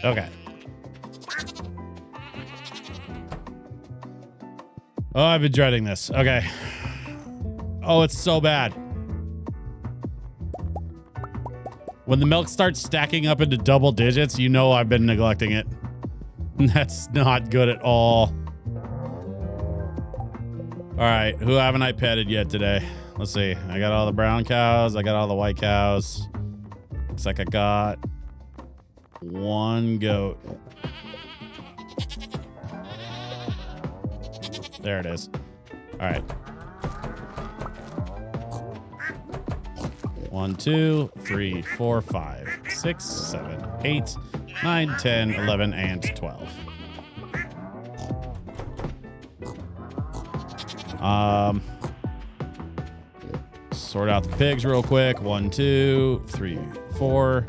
Okay. Oh, I've been dreading this. Okay. Oh, it's so bad. When the milk starts stacking up into double digits, you know I've been neglecting it. That's not good at all. All right, who haven't I petted yet today? Let's see. I got all the brown cows. I got all the white cows. Looks like I got 1 goat. There it is. All right. 1, 2, 3, 4, 5, 6, 7, 8, 9, 10, 11, and 12. Sort out the pigs real quick. 1, 2, 3, 4,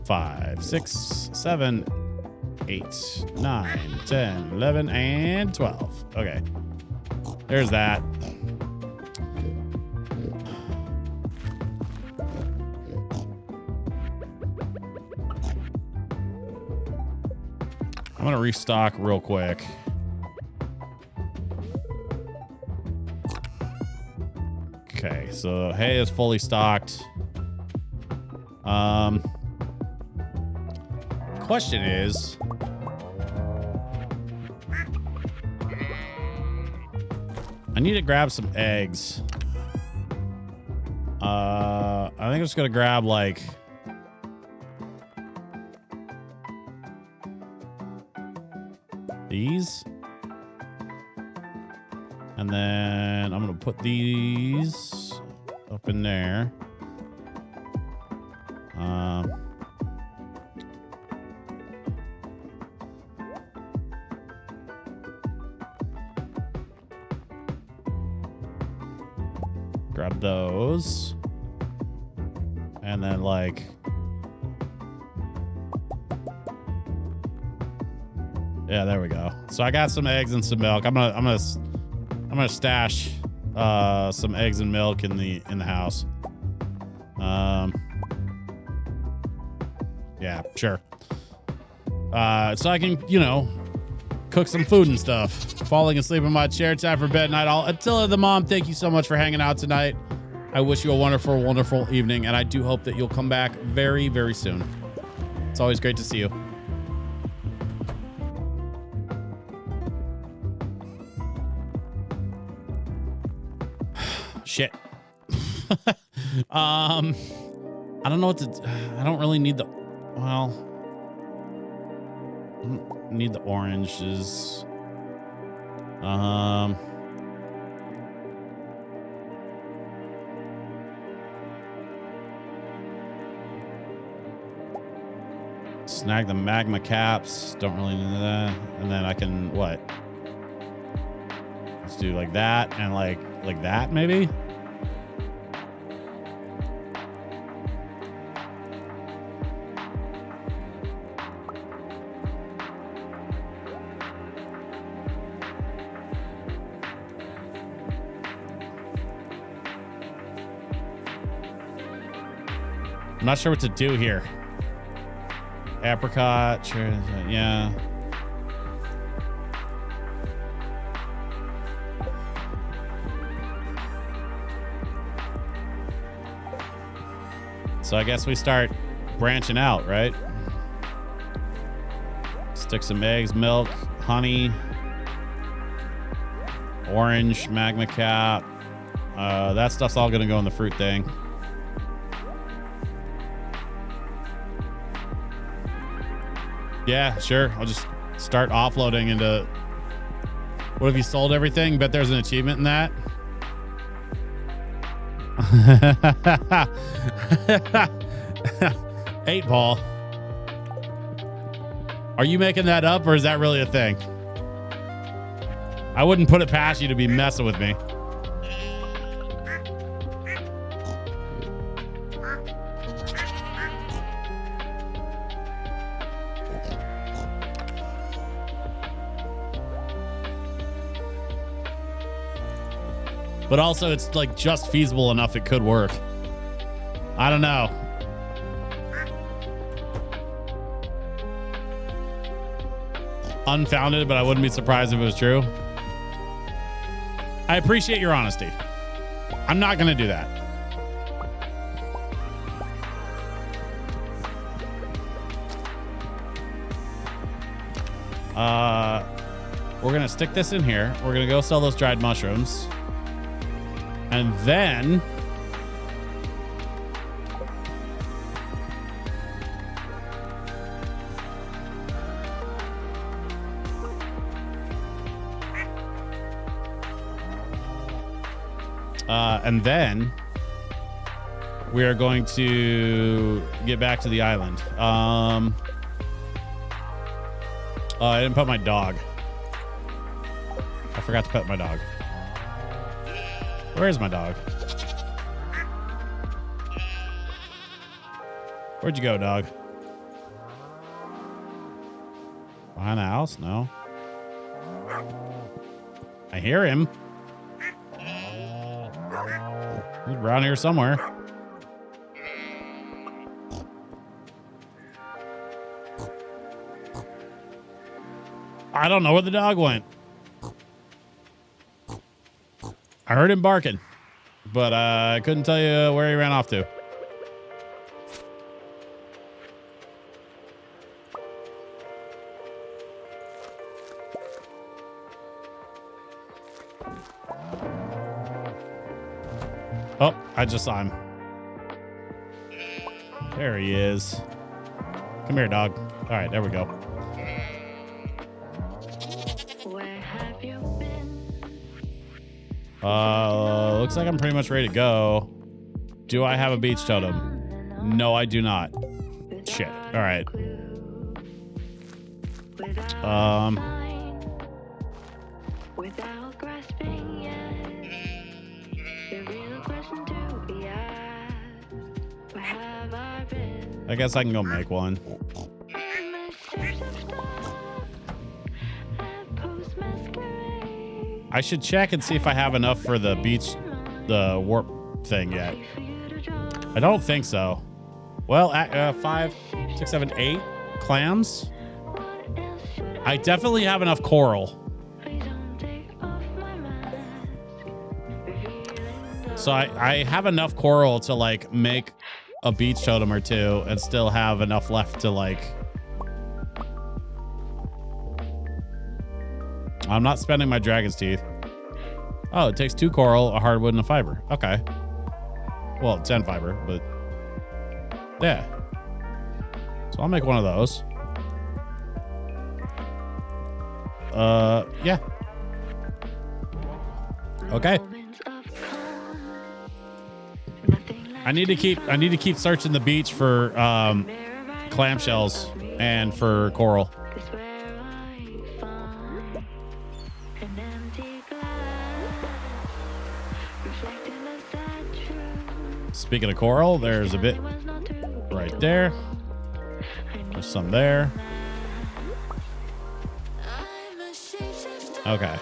5, 6, 7, 8, 9, 10, 11, and 12. Okay. There's that. I'm going to restock real quick. Okay, so hay is fully stocked. Question is, I need to grab some eggs. I think I'm just gonna grab like these, and then I'm gonna put these up in there. Grab those. And then like yeah, there we go. So I got some eggs and some milk. I'm gonna stash some eggs and milk in the house. Yeah, sure. So I can, you know, cook some food and stuff. Falling asleep in my chair. Time for bed night. Attila the mom, thank you so much for hanging out tonight. I wish you a wonderful, wonderful evening, and I do hope that you'll come back very, very soon. It's always great to see you. Shit. I don't know what to. I don't really need the. Well, I don't need the oranges. Snag the magma caps. Don't really need that. And then I can what? Let's do like that and like that maybe. I'm not sure what to do here. Apricot, sure, yeah. So I guess we start branching out, right? Stick some eggs, milk, honey, orange, magma cap. That stuff's all gonna go in the fruit thing. Yeah, sure. I'll just start offloading into... What if you sold everything? Bet there's an achievement in that. 8 ball. Are you making that up or is that really a thing? I wouldn't put it past you to be messing with me. But also, it's like just feasible enough it could work. I don't know. Unfounded, but I wouldn't be surprised if it was true. I appreciate your honesty. I'm not going to do that. We're going to stick this in here. We're going to go sell those dried mushrooms. And then we are going to get back to the island. Oh, I didn't pet my dog. I forgot to pet my dog. Where's my dog? Where'd you go, dog? Behind the house? No. I hear him. He's around here somewhere. I don't know where the dog went. I heard him barking, but I couldn't tell you where he ran off to. Oh, I just saw him. There he is. Come here, dog. All right, there we go. Looks like I'm pretty much ready to go. Do I have a beach totem? No, I do not. Shit. All right. I guess I can go make one. I should check and see if I have enough for the beach, the warp thing yet. I don't think so. Well, 5, 6, 7, 8 clams. I definitely have enough coral. So I have enough coral to like make a beach totem or two and still have enough left to like... I'm not spending my dragon's teeth. Oh, it takes 2 coral, a hardwood, and a fiber. Okay. Well, 10 fiber, but yeah. So I'll make one of those. Yeah. Okay. I need to keep searching the beach for clamshells and for coral. Speaking of coral, there's a bit right there. There's some there. Okay.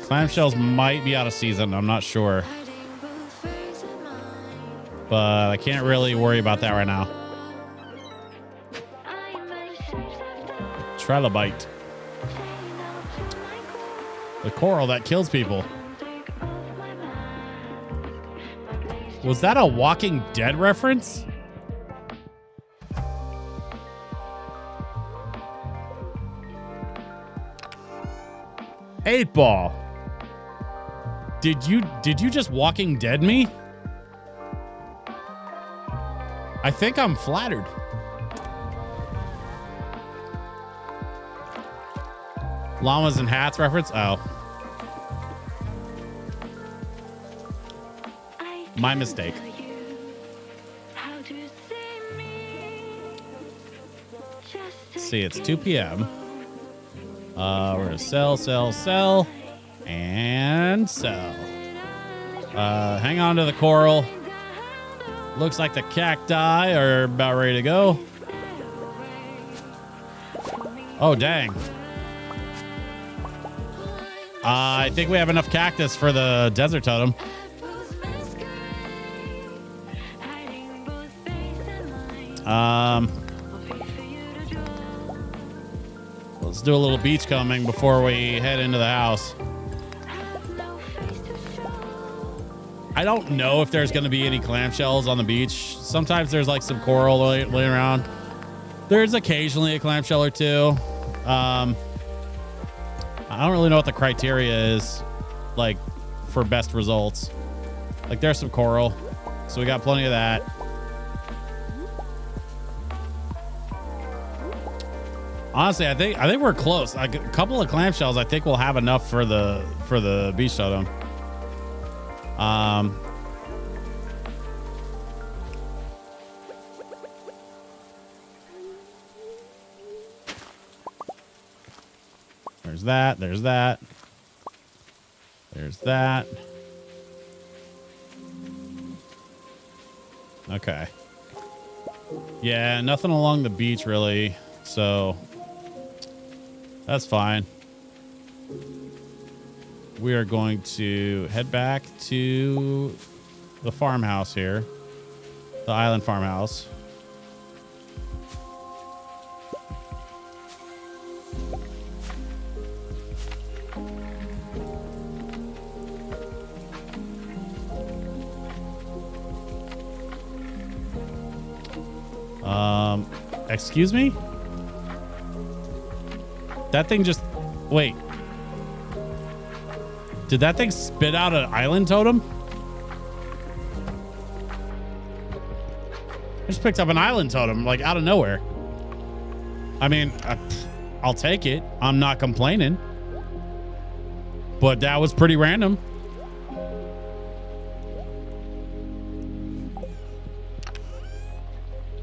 Clamshells might be out of season. I'm not sure. But I can't really worry about that right now. Trilobite. The coral that kills people. Was that a Walking Dead reference? Eight Ball. Did you just Walking Dead me? I think I'm flattered. Llamas and hats reference? Oh. My mistake. Let's see, it's 2 p.m. We're gonna sell, and sell. Hang on to the coral. Looks like the cacti are about ready to go. Oh, dang. I think we have enough cactus for the desert totem. Let's do a little beach combing before we head into the house. I don't know if there's going to be any clamshells on the beach. Sometimes there's like some coral laying around. There's occasionally a clamshell or two. I don't really know what the criteria is like for best results. Like there's some coral, so we got plenty of that. Honestly, I think we're close. Like a couple of clamshells, I think we'll have enough for the beach totem. There's that. There's that. There's that. Okay. Yeah, nothing along the beach really, so that's fine. We are going to head back to the farmhouse here, the island farmhouse. Excuse me? That thing just... Wait. Did that thing spit out an island totem? I just picked up an island totem, like, out of nowhere. I mean, I'll take it. I'm not complaining. But that was pretty random.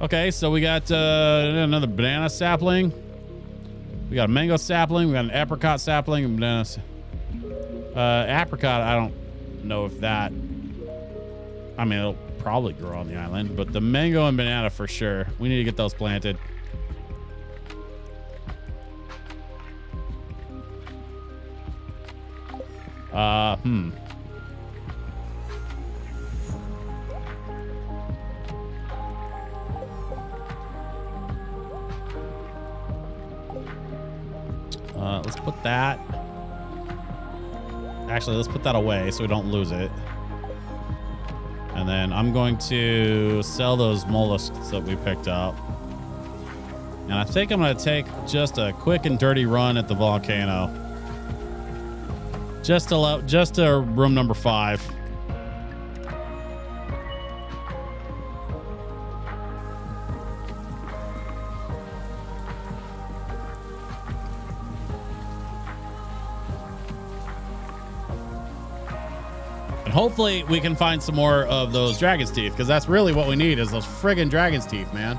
Okay, so we got another banana sapling. We got a mango sapling. We got an apricot sapling and bananas. Apricot, I don't know if that... I mean, it'll probably grow on the island, but the mango and banana for sure. We need to get those planted. Let's put that. Actually, let's put that away so we don't lose it. And then I'm going to sell those mollusks that we picked up. And I think I'm going to take just a quick and dirty run at the volcano. Just to room number 5. And hopefully we can find some more of those dragon's teeth, because that's really what we need is those friggin' dragon's teeth, man.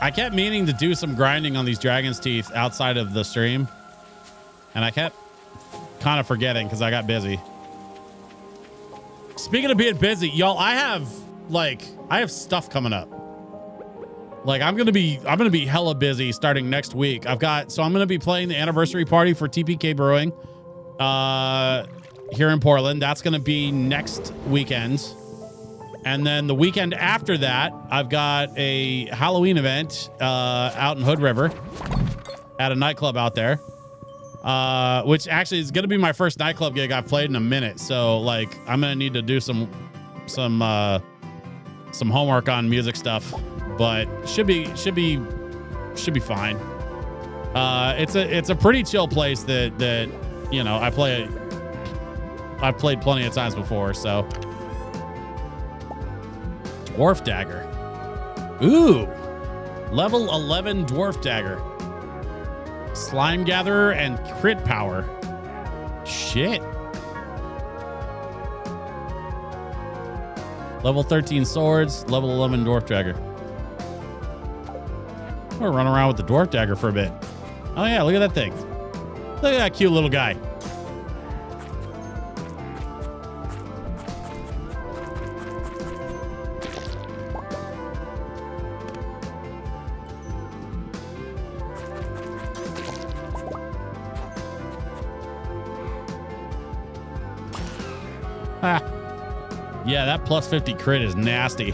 I kept meaning to do some grinding on these dragon's teeth outside of the stream, and I kept kind of forgetting because I got busy. Speaking of being busy, y'all, I have stuff coming up. Like I'm gonna be hella busy starting next week. I'm gonna be playing the anniversary party for TPK Brewing here in Portland. That's gonna be next weekend. And then the weekend after that, I've got a Halloween event out in Hood River at a nightclub out there, which actually is going to be my first nightclub gig I've played in a minute. So like, I'm going to need to do some homework on music stuff, but should be fine. It's a pretty chill place that you know I've played plenty of times before. So. Dwarf Dagger. Ooh. Level 11 Dwarf Dagger. Slime Gatherer and Crit Power. Shit. Level 13 Swords. Level 11 Dwarf Dagger. I'm gonna run around with the Dwarf Dagger for a bit. Oh yeah, look at that thing. Look at that cute little guy. Ah. Yeah, that plus 50 crit is nasty.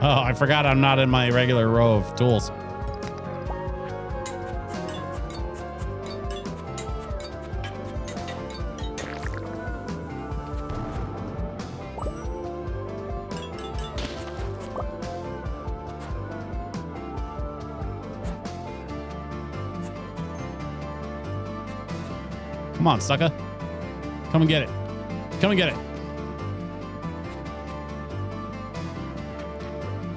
Oh, I forgot I'm not in my regular row of tools. Come on, sucker. Come and get it. Come and get it.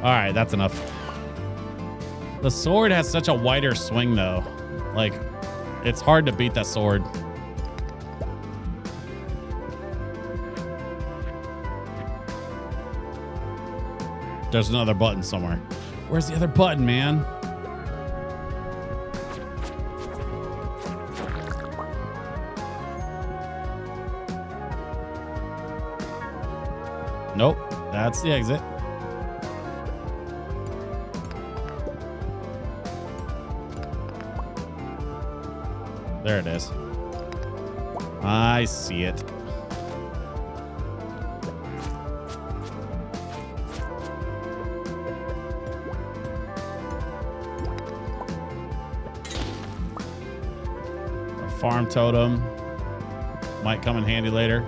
All right, that's enough. The sword has such a wider swing, though. Like, it's hard to beat that sword. There's another button somewhere. Where's the other button, man? Nope, that's the exit. There it is. I see it. A farm totem might come in handy later.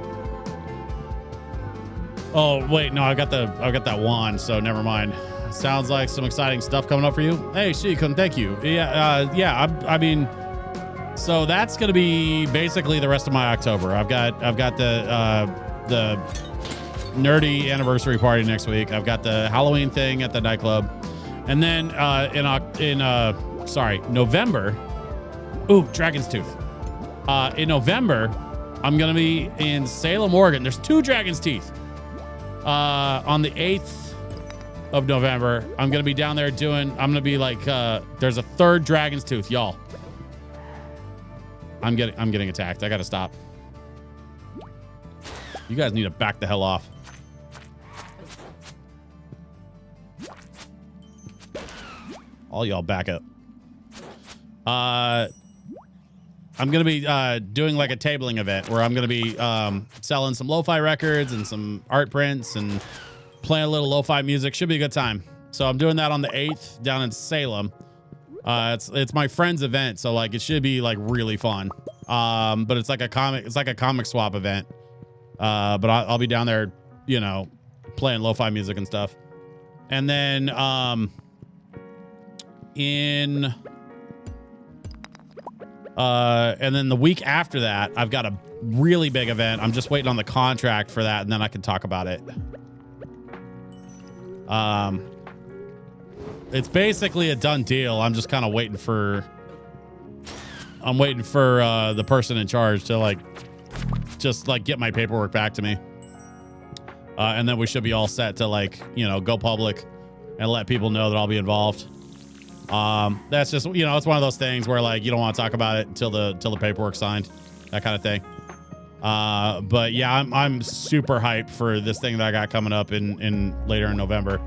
Oh wait, no, I got that wand, so never mind. Sounds like some exciting stuff coming up for you. Hey, Shikun, thank you. Yeah, I mean, so that's gonna be basically the rest of my October. I've got the nerdy anniversary party next week. I've got the Halloween thing at the nightclub, and then in November. Ooh, Dragon's Tooth. In November, I'm gonna be in Salem, Oregon. There's 2 Dragon's Teeth. On the 8th of November, I'm going to be down there I'm going to be like, there's a 3rd Dragon's Tooth, y'all. I'm getting attacked. I got to stop. You guys need to back the hell off. All y'all back up. I'm going to be doing like a tabling event where I'm going to be selling some lo-fi records and some art prints and playing a little lo-fi music. Should be a good time. So I'm doing that on the 8th down in Salem. It's my friend's event, so like it should be like really fun. But it's like a comic swap event. But I'll be down there, you know, playing lo-fi music and stuff. And then in and then the week after that, I've got a really big event. I'm just waiting on the contract for that, and then I can talk about it. It's basically a done deal. I'm just kind of waiting for the person in charge to just get my paperwork back to me. And then we should be all set to go public and let people know that I'll be involved. That's just, it's one of those things where you don't want to talk about it until the paperwork's signed, that kind of thing. But yeah, I'm super hyped for this thing that I got coming up in later in November.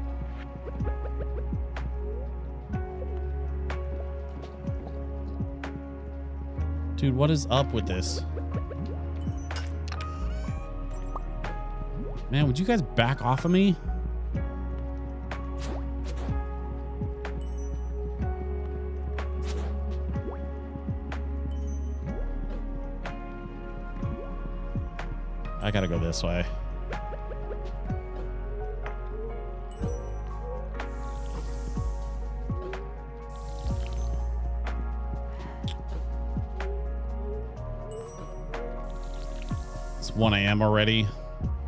Dude, what is up with this? Man, would you guys back off of me? I gotta go this way. It's 1 a.m. already.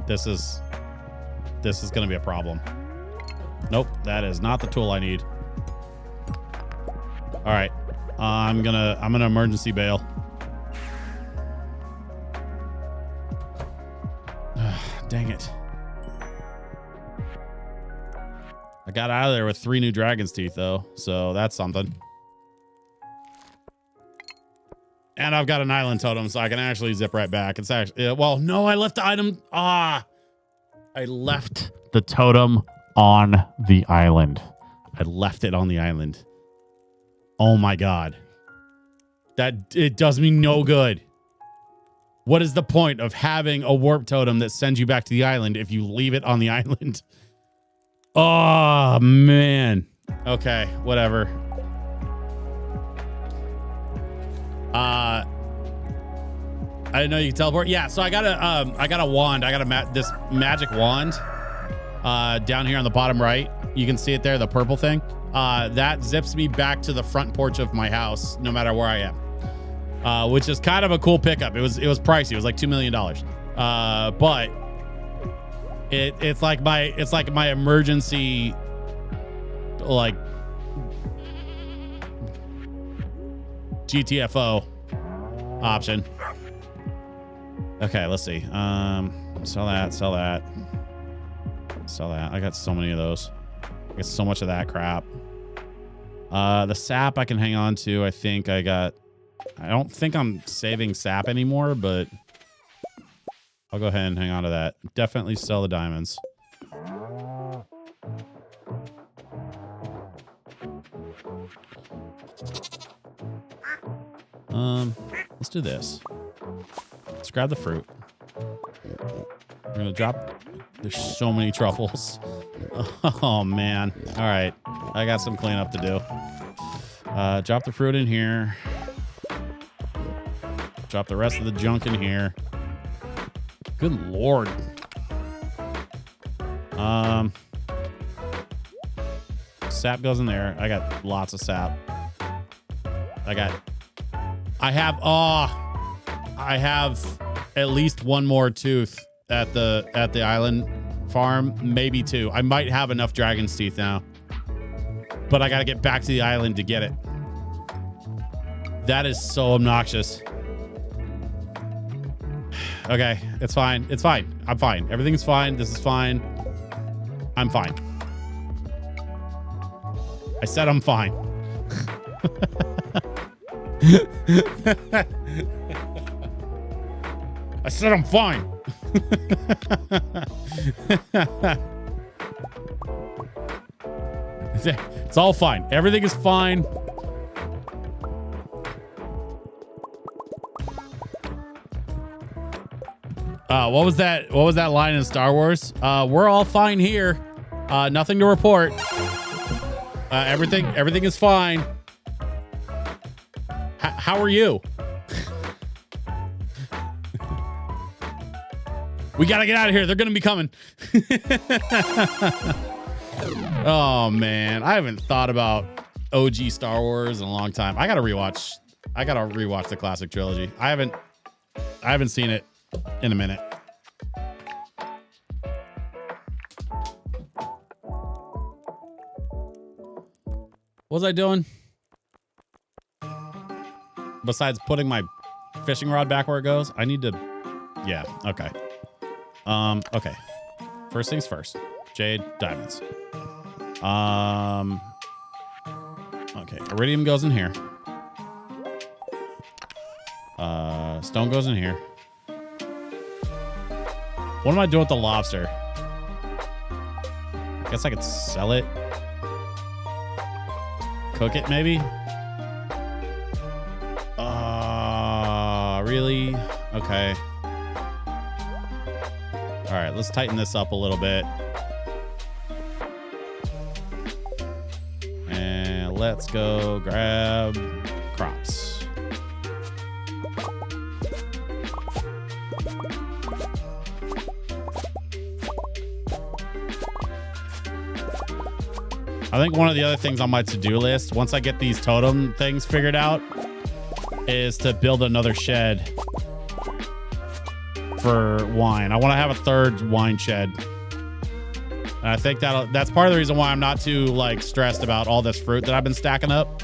This is gonna be a problem. Nope, that is not the tool I need. All right, I'm gonna emergency bail. Dang it. I got out of there with 3 new dragon's teeth though, so that's something. And I've got an island totem, so I can actually zip right back. It's actually, well, no, I left the item. I left the totem on the island. I left it on the island. Oh my God. It does me no good. What is the point of having a warp totem that sends you back to the island if you leave it on the island? Oh, man. Okay, whatever. I didn't know you could teleport. Yeah, so I got a wand. I got this magic wand down here on the bottom right. You can see it there, the purple thing. That zips me back to the front porch of my house no matter where I am. Which is kind of a cool pickup. It was pricey. It was like $2 million. But it's like my emergency GTFO option. Okay, let's see. Sell that. I got so many of those. I got so much of that crap. The sap I can hang on to. I don't think I'm saving sap anymore, but I'll go ahead and hang on to that. Definitely sell the diamonds. Let's do this. Let's grab the fruit. We're gonna drop. There's so many truffles. Oh man. All right, I got some cleanup to do. Drop the fruit in here. Drop the rest of the junk in here. Good Lord. Sap goes in there. I got lots of sap. I have at least one more tooth at the island farm, maybe 2. I might have enough dragon's teeth now, but I got to get back to the island to get it. That is so obnoxious. Okay, it's fine. It's fine. I'm fine. Everything's fine. This is fine. I'm fine. I said I'm fine. I said I'm fine. It's all fine. Everything is fine. What was that? What was that line in Star Wars? We're all fine here. Nothing to report. Everything is fine. How are you? We gotta get out of here. They're gonna be coming. Oh man, I haven't thought about OG Star Wars in a long time. I gotta rewatch the classic trilogy. I haven't seen it in a minute. What was I doing? Besides putting my fishing rod back where it goes, I need to. Yeah. Okay. Okay. First things first. Jade, diamonds. Okay. Iridium goes in here. Stone goes in here. What am I doing with the lobster? I guess I could sell it. Cook it, maybe? Really? Okay. All right, let's tighten this up a little bit. And let's go grab crops. I think one of the other things on my to-do list, once I get these totem things figured out, is to build another shed for wine. I want to have a third wine shed. And I think that's part of the reason why I'm not too like stressed about all this fruit that I've been stacking up.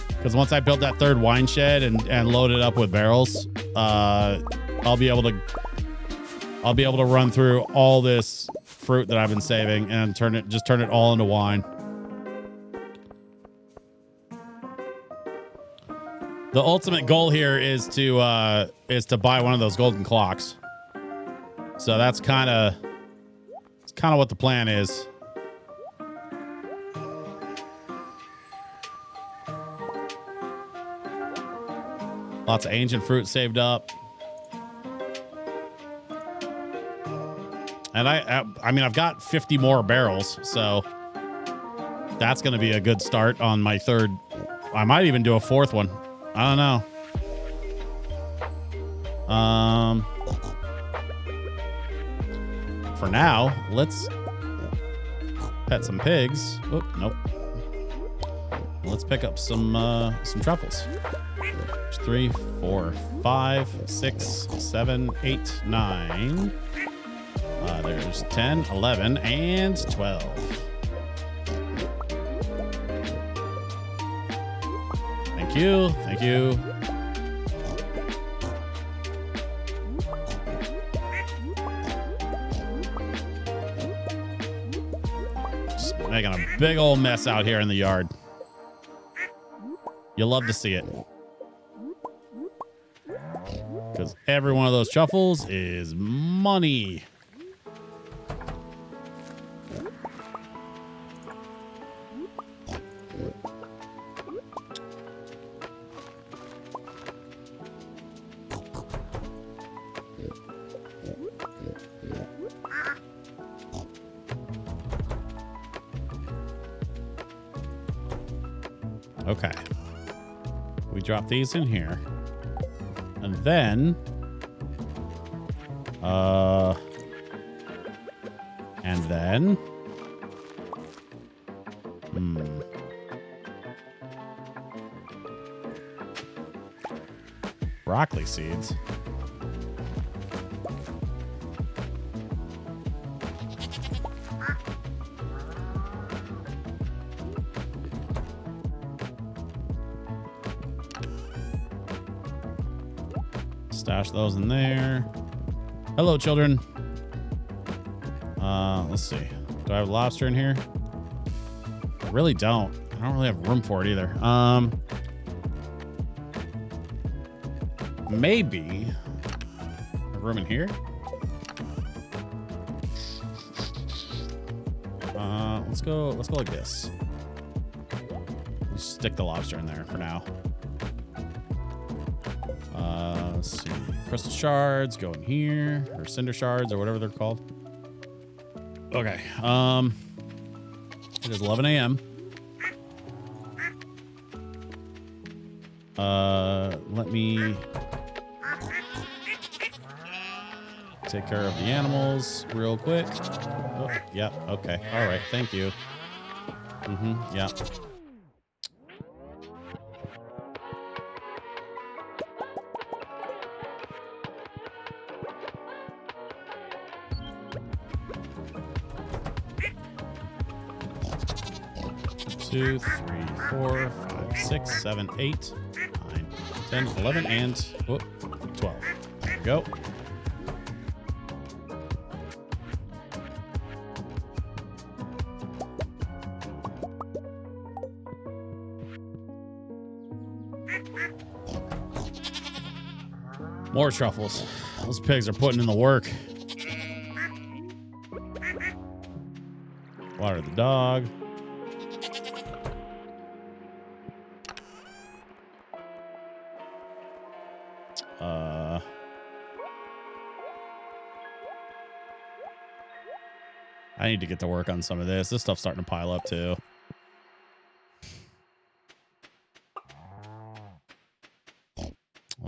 Because once I build that third wine shed and load it up with barrels, I'll be able to run through all this fruit that I've been saving and turn it all into wine. The ultimate goal here is to buy one of those golden clocks. So that's kind of what the plan is. Lots of ancient fruit saved up. And I mean I've got 50 more barrels, so that's going to be a good start on my third. I might even do a fourth one. I don't know. For now, let's pet some pigs. Oh, nope. Let's pick up some truffles. 3, 4, 5, 6, 7, 8, 9. There's 10, 11, and 12. Thank you. Thank you. Just making a big old mess out here in the yard. You love to see it. Because every one of those truffles is money. Okay. We drop these in here. And then broccoli seeds. Stash those in there. Hello, children. Let's see. Do I have lobster in here? I really don't. I don't really have room for it either. Maybe a room in here. Let's go like this. Let's stick the lobster in there for now. Let's see. Crystal shards go in here, or cinder shards, or whatever they're called. Okay. It is 11 a.m. Let me take care of the animals real quick. Oh, yeah. Okay. All right. Thank you. Yeah. 2, 3, 4, 5, 6, 7, 8, 9, 10, 11, and whoop, 12. There we go. More truffles. Those pigs are putting in the work. Water the dog. I need to get to work on some of this. This stuff's starting to pile up too.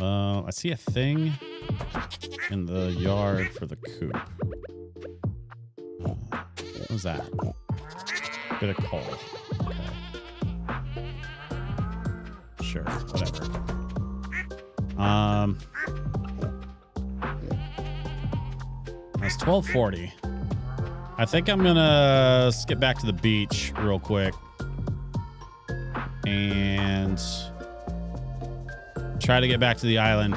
I see a thing in the yard for the coop. What was that? Bit of coal. Okay. Sure, whatever. That's 12:40. I think I'm gonna skip back to the beach real quick and try to get back to the island.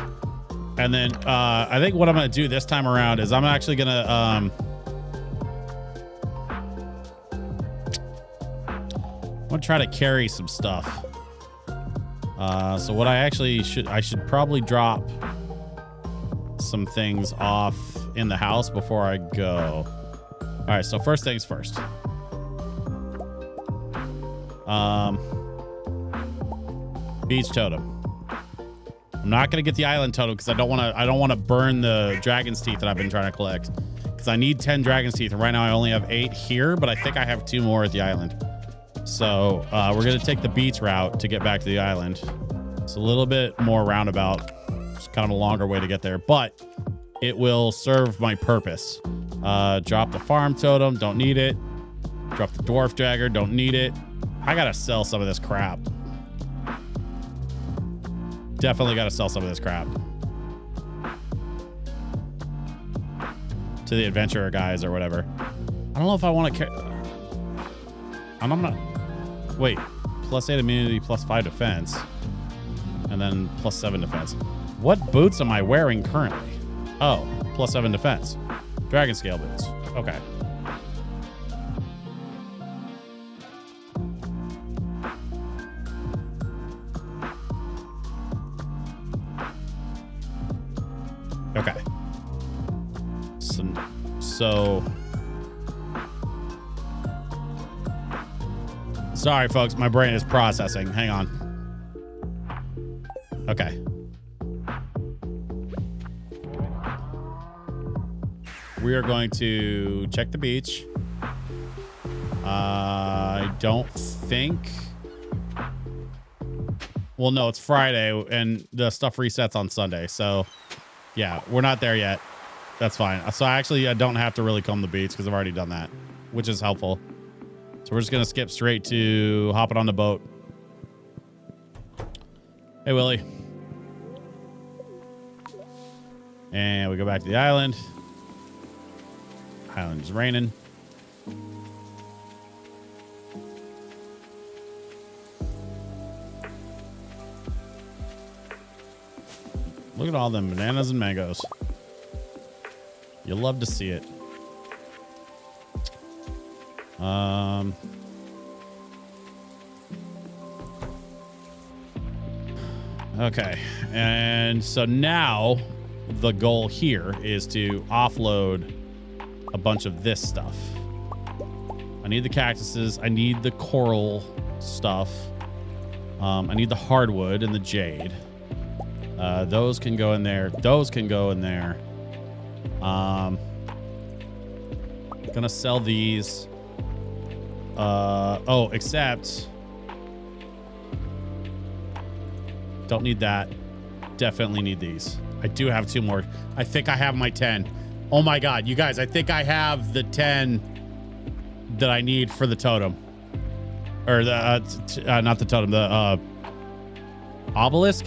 And then I think what I'm gonna do this time around is I'm actually gonna I'm gonna try to carry some stuff. So what I should probably drop some things off in the house before I go. All right, so first things first. Beach totem. I'm not gonna get the island totem because I don't want to burn the dragon's teeth that I've been trying to collect. Because I need 10 dragon's teeth, and right now I only have 8 here, but I think I have 2 more at the island. So we're gonna take the beach route to get back to the island. It's a little bit more roundabout. It's kind of a longer way to get there, but it will serve my purpose. Drop the farm totem, don't need it. Drop the dwarf dagger, don't need it. I gotta sell some of this crap. Definitely gotta sell some of this crap to the adventurer guys or whatever. I don't know if I want to I'm not. Wait, +8 immunity, +5 defense, and then +7 defense. What boots am I wearing currently? Oh, +7 defense. Dragon scale boots. Okay. Okay. So sorry, folks. My brain is processing. Hang on. Okay. We are going to check the beach. I don't think... Well, no, it's Friday, and the stuff resets on Sunday. So, yeah, we're not there yet. That's fine. So, I don't have to really comb the beach because I've already done that, which is helpful. So, we're just going to skip straight to hopping on the boat. Hey, Willie. And we go back to the island. Island is raining. Look at all them bananas and mangoes. You'll love to see it. Okay. And so now the goal here is to offload a bunch of this stuff. I need the cactuses. I need the coral stuff. I need the hardwood and the jade. Those can go in there. Those can go in there. Gonna sell these. Oh, except don't need that. Definitely need these. I do have 2 more. I think I have my 10. Oh my God, you guys, I think I have the 10 that I need for the totem. Or the, not the totem, the obelisk?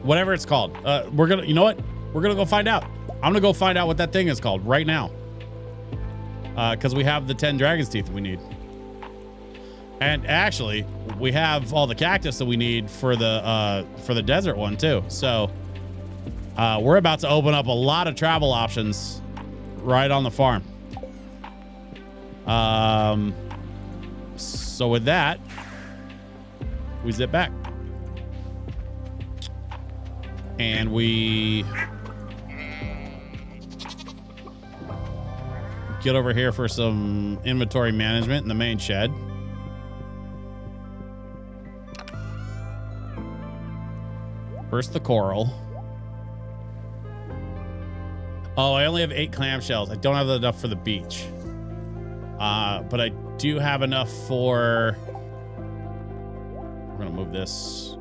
Whatever it's called. You know what? We're gonna go find out. I'm gonna go find out what that thing is called right now. Because we have the 10 dragon's teeth we need. And actually, we have all the cactus that we need for the desert one too. So we're about to open up a lot of travel options right on the farm. So with that, we zip back. And we get over here for some inventory management in the main shed. First, the coral. Oh, I only have 8 clamshells. I don't have enough for the beach. But I do have enough for... We're going to move this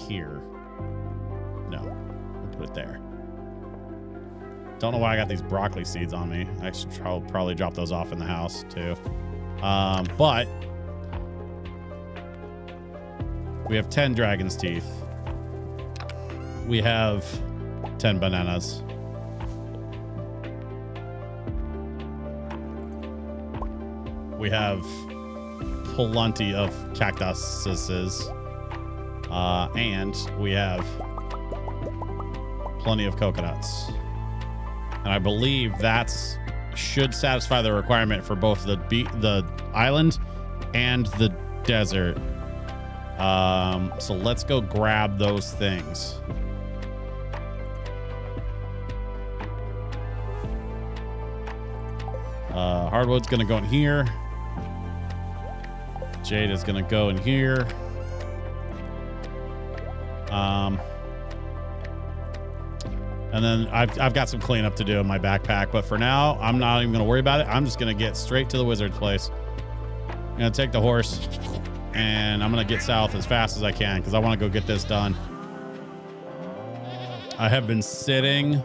here. No, we'll put it there. Don't know why I got these broccoli seeds on me. I should probably drop those off in the house too. But we have 10 dragon's teeth. We have 10 bananas. We have plenty of cactuses. And we have plenty of coconuts. And I believe that's should satisfy the requirement for both the island and the desert. So let's go grab those things. Hardwood's gonna go in here. Jade is gonna go in here. And then I've got some cleanup to do in my backpack, but for now, I'm not even gonna worry about it. I'm just gonna get straight to the wizard's place. I'm gonna take the horse and I'm gonna get south as fast as I can because I want to go get this done. I have been sitting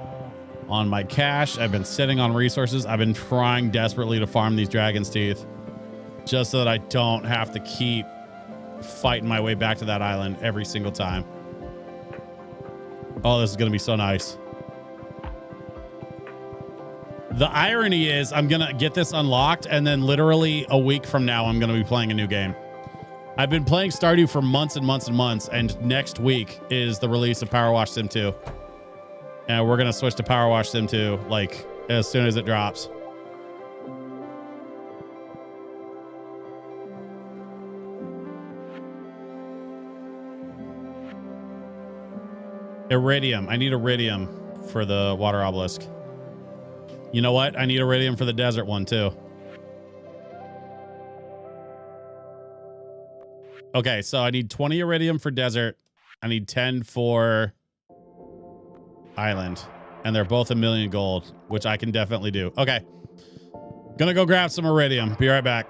on my cash. I've been sitting on resources. I've been trying desperately to farm these dragon's teeth just so that I don't have to keep fighting my way back to that island every single time. Oh, this is going to be so nice. The irony is I'm going to get this unlocked and then literally a week from now, I'm going to be playing a new game. I've been playing Stardew for months and months and months. And next week is the release of Power Wash Sim 2. And we're going to switch to Power Wash Sim 2 like as soon as it drops. Iridium. I need iridium for the water obelisk. You know what? I need iridium for the desert one too. Okay, so I need 20 iridium for desert. I need 10 for island. And they're both 1,000,000 gold, which I can definitely do. Okay. Gonna go grab some iridium. Be right back.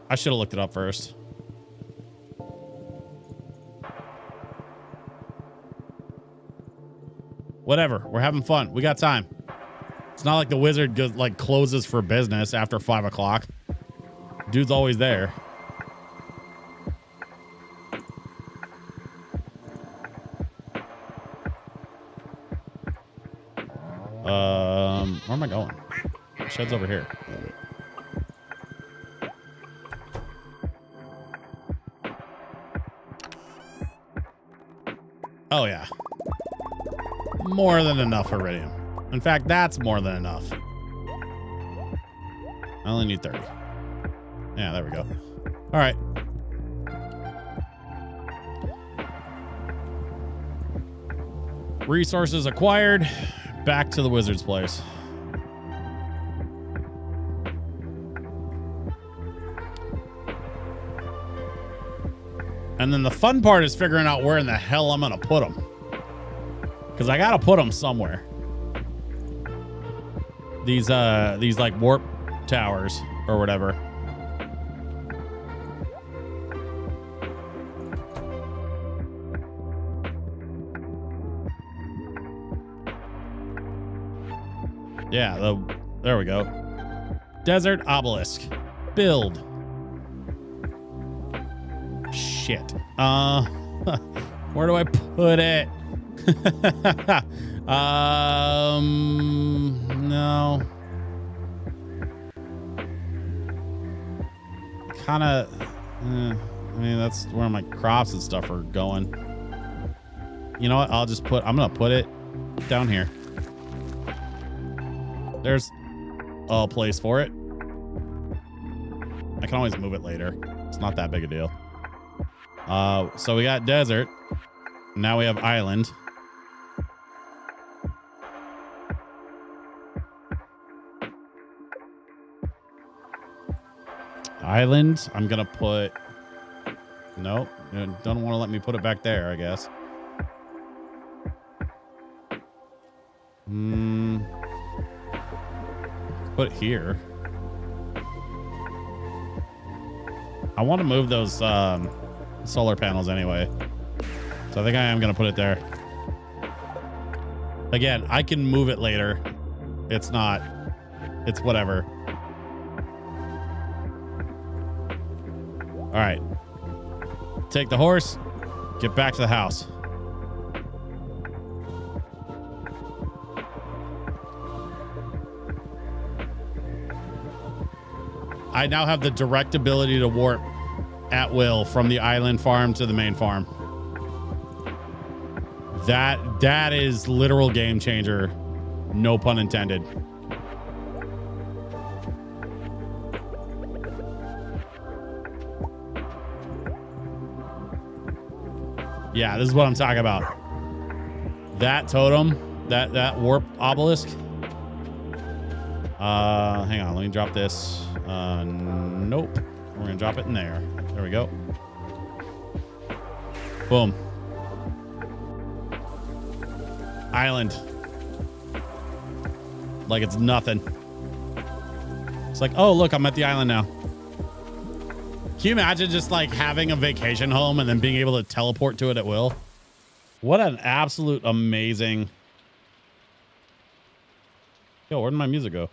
I should have looked it up first. Whatever. We're having fun. We got time. It's not like the wizard goes, like closes for business after 5 o'clock. Dude's always there. Where am I going? Shed's over here. Oh yeah. More than enough iridium. In fact, that's more than enough. I only need 30. Yeah, there we go. All right. Resources acquired. Back to the wizard's place. And then the fun part is figuring out where in the hell I'm going to put them. Because I got to put them somewhere. These like warp towers or whatever. Yeah, there we go. Desert obelisk. Build. Shit. Where do I put it? No. kind of, I mean, that's where my crops and stuff are going. You know what? I'm going to put it down here. There's a place for it. I can always move it later. It's not that big a deal. So we got desert. Now we have island. Island. I'm going to put... Nope. Don't want to let me put it back there, I guess. Put it here. I want to move those solar panels anyway. So I think I am going to put it there. Again, I can move it later. It's whatever. All right. Take the horse. Get back to the house. I now have the direct ability to warp at will from the island farm to the main farm. That is literal game changer. No pun intended. Yeah, this is what I'm talking about. That totem, that warp obelisk. Hang on, let me drop this. Nope. We're gonna drop it in there. There we go. Boom. Island. Like it's nothing. It's like, oh, look, I'm at the island now. Can you imagine just like having a vacation home and then being able to teleport to it at will? What an absolute amazing... Yo, where did my music go?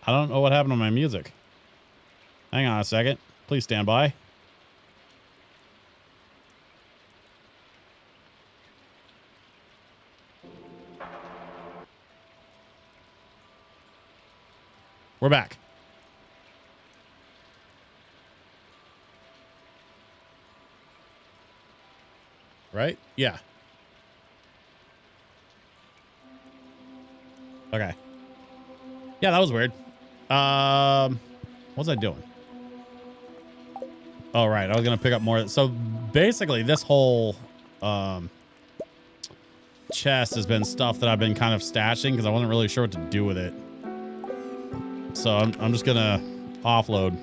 I don't know what happened to my music. Hang on a second. Please stand by. We're back. Right? Yeah. Okay. Yeah, that was weird. What was I doing? Oh, right. I was going to pick up more. So basically this whole chest has been stuff that I've been kind of stashing because I wasn't really sure what to do with it. So I'm just going to offload.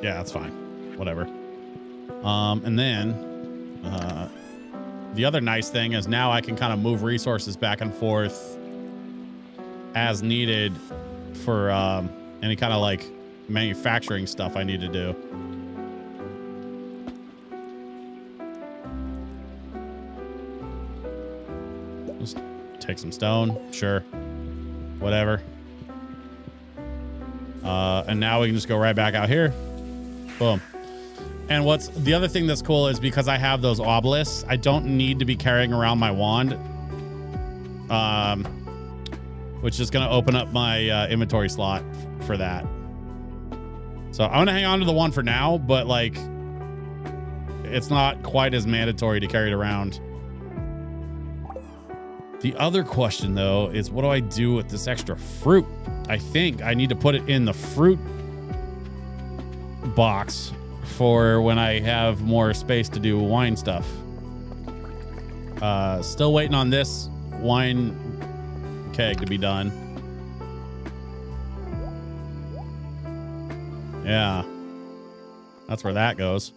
Yeah, that's fine. Whatever. And then the other nice thing is now I can kind of move resources back and forth as needed for any kind of like manufacturing stuff I need to do. Just take some stone, sure, whatever. And now we can just go right back out here. Boom. And what's the other thing that's cool is because I have those obelisks, I don't need to be carrying around my wand, which is going to open up my inventory slot for that. So I'm going to hang on to the one for now, but like it's not quite as mandatory to carry it around. The other question though is what do I do with this extra fruit? I think I need to put it in the fruit box for when I have more space to do wine stuff. Still waiting on this wine keg to be done. Yeah, that's where that goes.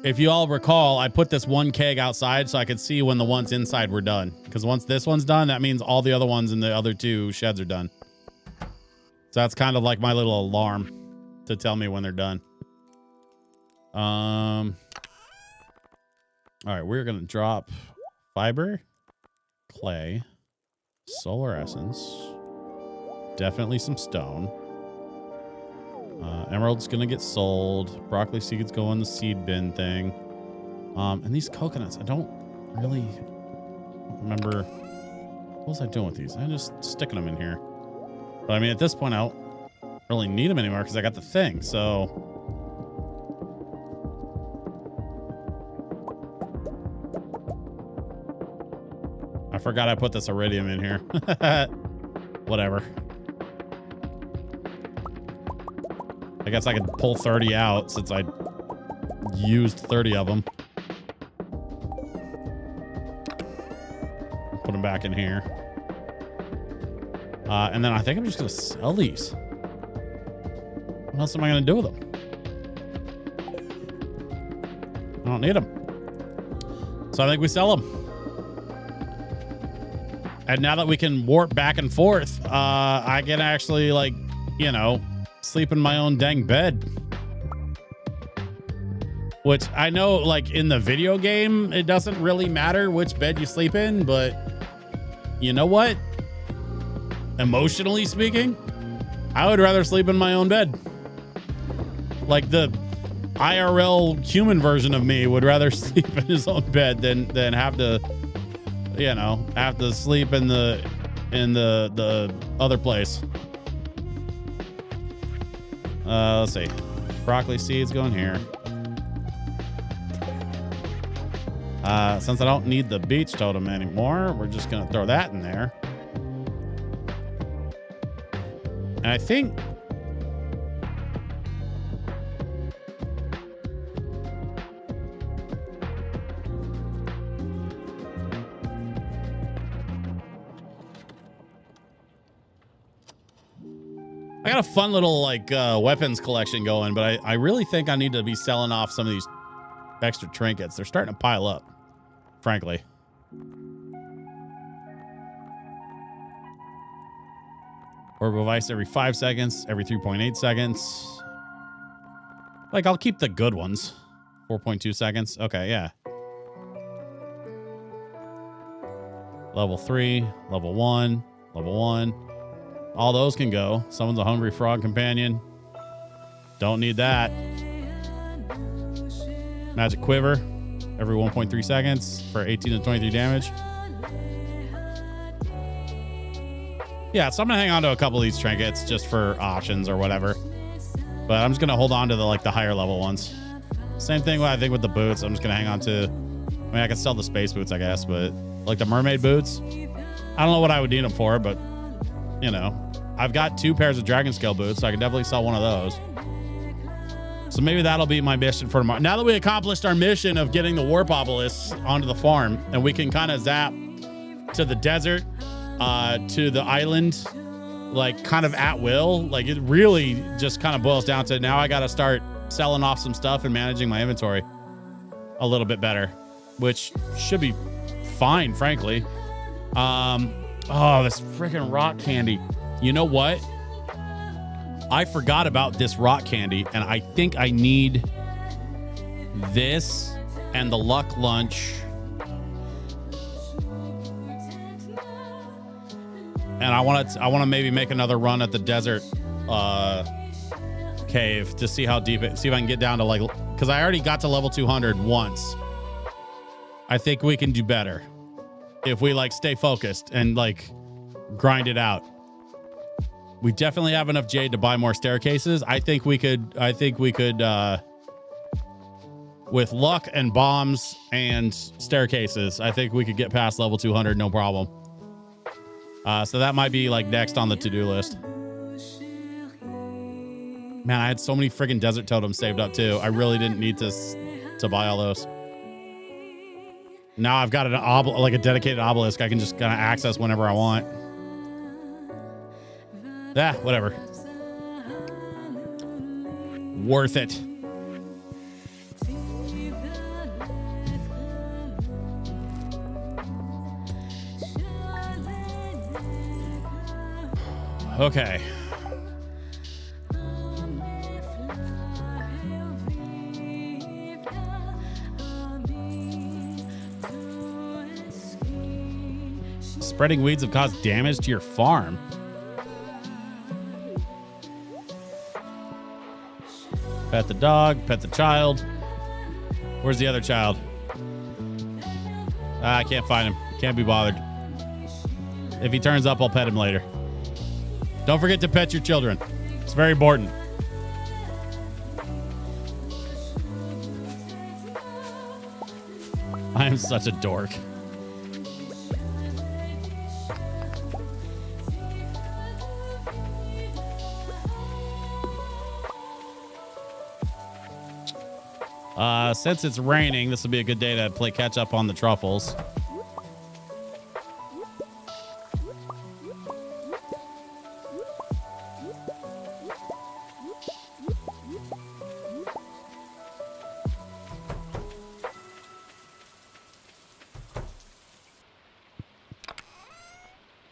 If you all recall, I put this one keg outside so I could see when the ones inside were done. Because once this one's done, that means all the other ones in the other two sheds are done. So that's kind of like my little alarm to tell me when they're done. All right, we're going to drop fiber, clay, solar essence, definitely some stone. Emerald's gonna get sold. Broccoli seeds go in the seed bin thing. And these coconuts, I don't really remember. What was I doing with these? I'm just sticking them in here. But I mean, at this point, I don't really need them anymore because I got the thing. So I forgot I put this iridium in here. Whatever. I guess I could pull 30 out since I used 30 of them. Put them back in here. And then I think I'm just going to sell these. What else am I going to do with them? I don't need them. So I think we sell them. And now that we can warp back and forth, I can actually, like, you know, sleep in my own dang bed. Which I know, like, in the video game, it doesn't really matter which bed you sleep in, but you know what? Emotionally speaking, I would rather sleep in my own bed. Like, the IRL human version of me would rather sleep in his own bed than have to, you know, have to sleep in the other place. Let's see. Broccoli seeds going here. Since I don't need the beach totem anymore, we're just gonna throw that in there. And I think I got a fun little, like, weapons collection going, but I really think I need to be selling off some of these extra trinkets. They're starting to pile up, frankly. Orbital device every 5 seconds, every 3.8 seconds. Like, I'll keep the good ones. 4.2 seconds. Okay, yeah. Level 3, level 1, level 1. All those can go. Someone's a hungry frog companion. Don't need that. Magic quiver every 1.3 seconds for 18 to 23 damage. Yeah, so I'm gonna hang on to a couple of these trinkets just for options or whatever. But I'm just gonna hold on to the higher level ones. Same thing I think with the boots. I'm just gonna hang on to. I mean, I could sell the space boots, I guess, but like the mermaid boots, I don't know what I would need them for, but you know, I've got 2 pairs of dragon scale boots, so I can definitely sell one of those. So maybe that'll be my mission for tomorrow. Now that we accomplished our mission of getting the warp obelisks onto the farm, and we can kind of zap to the desert, to the island, like kind of at will. Like, it really just kind of boils down to now I got to start selling off some stuff and managing my inventory a little bit better, which should be fine, frankly. Oh, this freaking rock candy. You know what? I forgot about this rock candy, and I think I need this and the luck lunch. And I want to maybe make another run at the desert cave to see how deep see if I can get down to, like, because I already got to level 200 once. I think we can do better if we, like, stay focused and, like, grind it out. We definitely have enough jade to buy more staircases. I think we could with luck and bombs and staircases, I think we could get past level 200 no problem. So that might be, like, next on the to-do list. Man, I had so many friggin' desert totems saved up too. I really didn't need to buy all those. Now I've got like a dedicated obelisk I can just kind of access whenever I want. Yeah, whatever. Worth it. Okay. Spreading weeds have caused damage to your farm. Pet the dog, pet the child. Where's the other child? I can't find him. Can't be bothered. If he turns up, I'll pet him later. Don't forget to pet your children. It's very important. I am such a dork. Since it's raining, this will be a good day to play catch up on the truffles.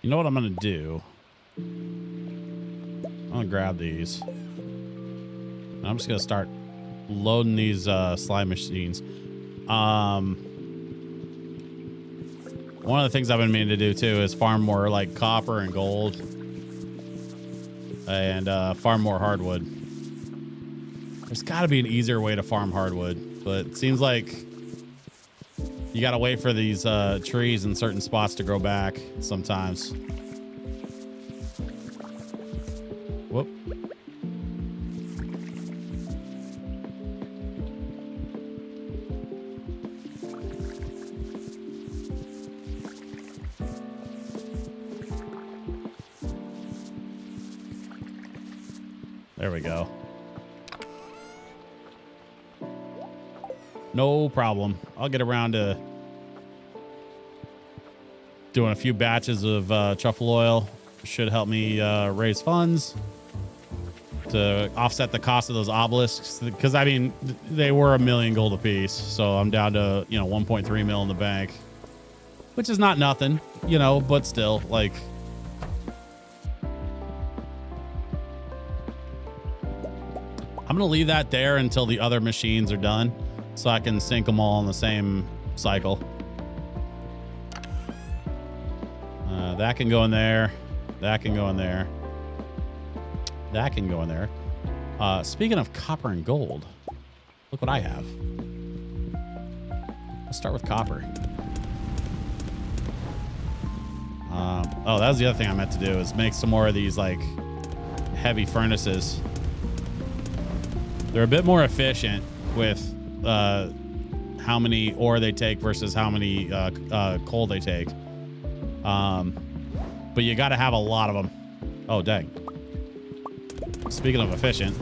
You know what I'm going to do? I'm going to grab these. I'm just going to start loading these slime machines. One of the things I've been meaning to do too is farm more like copper and gold and farm more hardwood. There's got to be an easier way to farm hardwood, but it seems like you got to wait for these trees in certain spots to grow back sometimes. Whoop. There we go. No problem. I'll get around to doing a few batches of truffle oil. Should help me raise funds to offset the cost of those obelisks. Because, I mean, they were $1 million gold apiece. So I'm down to, 1.3 mil in the bank. Which is not nothing, but still, like... I'm going to leave that there until the other machines are done so I can sync them all in the same cycle. That can go in there. That can go in there. That can go in there. Speaking of copper and gold, look what I have. Let's start with copper. Oh, that was the other thing I meant to do is make some more of these like heavy furnaces. They're a bit more efficient with how many ore they take versus how many coal they take. But you got to have a lot of them. Oh, dang. Speaking of efficient.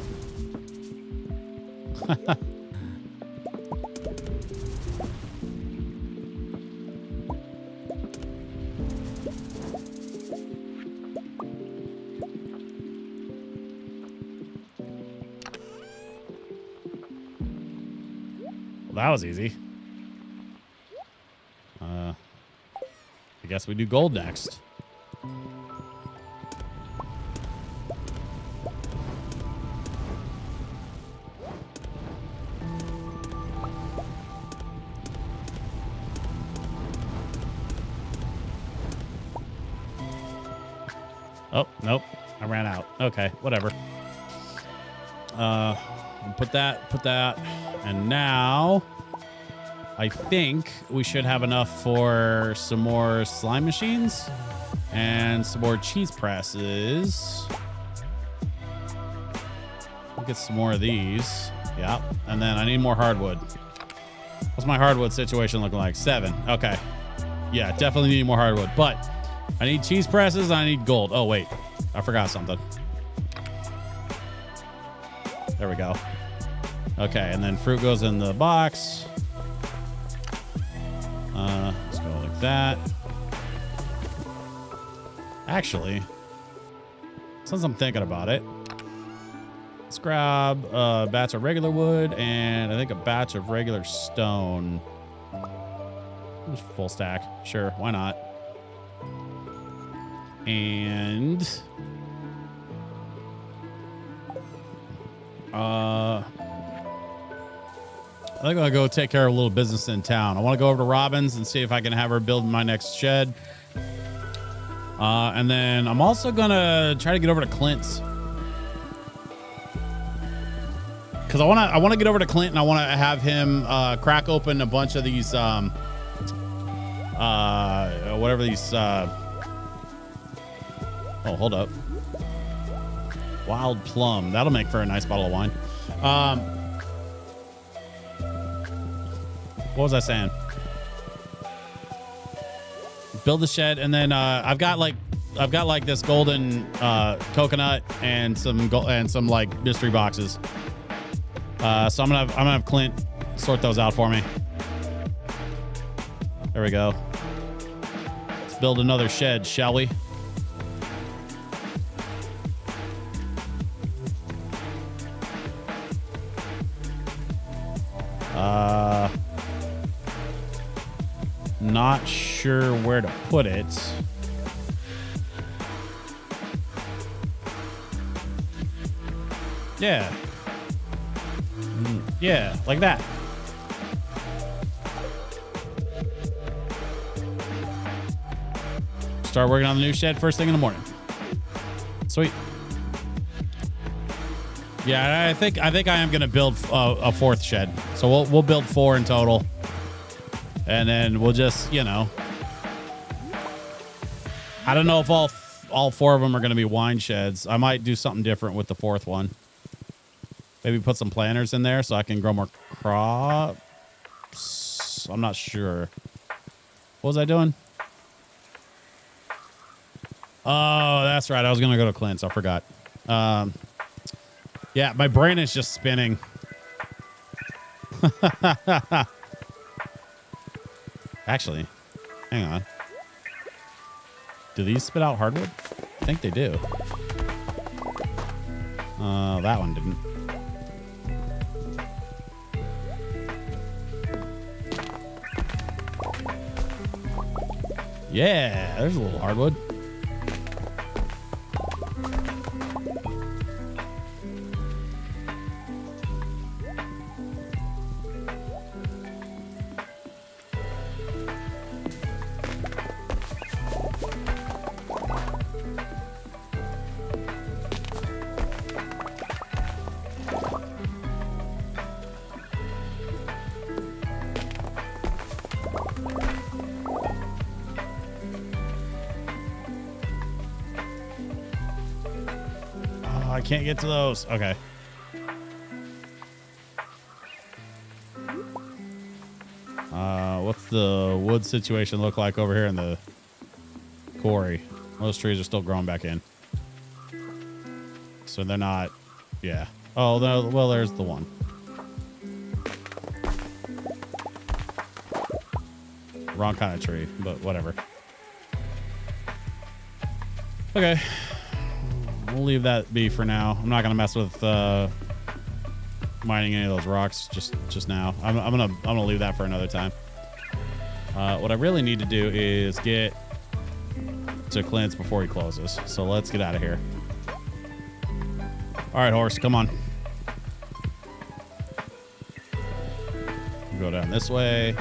That was easy. I guess we do gold next. Oh, nope. I ran out. Okay, whatever. Put that. And now I think we should have enough for some more slime machines and some more cheese presses. We'll get some more of these. Yeah. And then I need more hardwood. What's my hardwood situation looking like? 7. Okay. Yeah, definitely need more hardwood, but I need cheese presses and I need gold. Oh, wait. I forgot something. There we go. Okay, and then fruit goes in the box. Let's go like that. Actually, since I'm thinking about it, let's grab a batch of regular wood and I think a batch of regular stone. Just full stack. Sure, why not? And I think I'll go take care of a little business in town. I want to go over to Robin's and see if I can have her build my next shed. And then I'm also going to try to get over to Clint's. because I want to get over to Clint and I want to have him crack open a bunch of these whatever these oh, hold up. Wild plum. That'll make for a nice bottle of wine. What was I saying? Build the shed, and then I've got like this golden coconut and some like mystery boxes. So I'm gonna have Clint sort those out for me. There we go. Let's build another shed, shall we? Not sure where to put it. Yeah. Yeah, like that. Start working on the new shed first thing in the morning. Sweet. Yeah, I think I am gonna build a fourth shed. So we'll build 4 in total, and then we'll just, you know, I don't know if all 4 of them are gonna be wine sheds. I might do something different with the 4th one. Maybe put some planters in there so I can grow more crops. I'm not sure. What was I doing? Oh, that's right. I was gonna go to Clint's. I forgot. Yeah, my brain is just spinning. Actually, hang on. Do these spit out hardwood? I think they do. That one didn't. Yeah, there's a little hardwood. I can't get to those. Okay. What's the wood situation look like over here in the quarry? Those trees are still growing back in. So they're not, yeah. Oh, no, well, there's the one. Wrong kind of tree, but whatever. Okay. We'll leave that be for now. I'm not gonna mess with mining any of those rocks just now. I'm gonna leave that for another time. What I really need to do is get to Clint's before he closes. So let's get out of here. All right, horse, come on. Go down this way.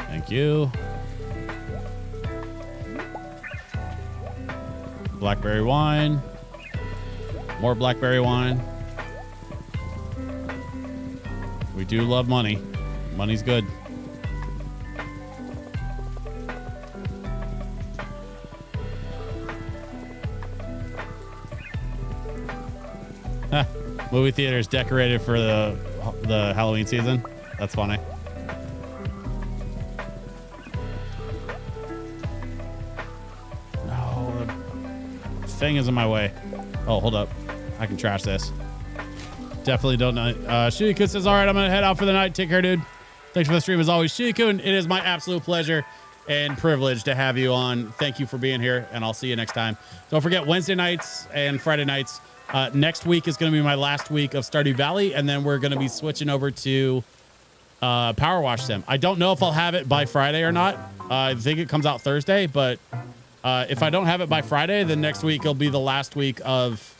Thank you. Blackberry wine. More blackberry wine. We do love money. Money's good. Movie theaters decorated for the Halloween season. That's funny. Thing is in my way. Oh, hold up. I can trash this. Definitely don't know. Shuriku says, all right, I'm going to head out for the night. Take care, dude. Thanks for the stream as always. Shuriku, it is my absolute pleasure and privilege to have you on. Thank you for being here, and I'll see you next time. Don't forget, Wednesday nights and Friday nights. Next week is going to be my last week of Stardew Valley, and then we're going to be switching over to Power Wash Sim. I don't know if I'll have it by Friday or not. I think it comes out Thursday, but if I don't have it by Friday, then next week will be the last week of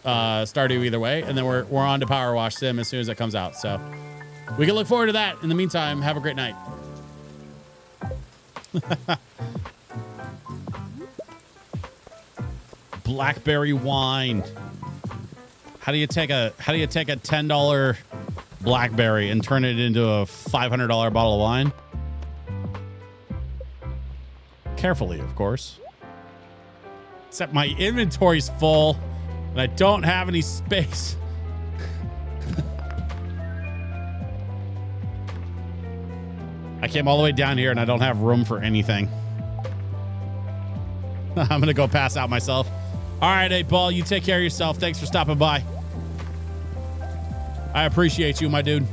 Stardew either way, and then we're on to Power Wash Sim as soon as it comes out. So we can look forward to that. In the meantime, have a great night. Blackberry wine. How do you take a $10 blackberry and turn it into a $500 bottle of wine? Carefully, of course. Except my inventory's full and I don't have any space. I came all the way down here and I don't have room for anything. I'm gonna go pass out myself. All right, 8-Ball, you take care of yourself. Thanks for stopping by. I appreciate you, my dude.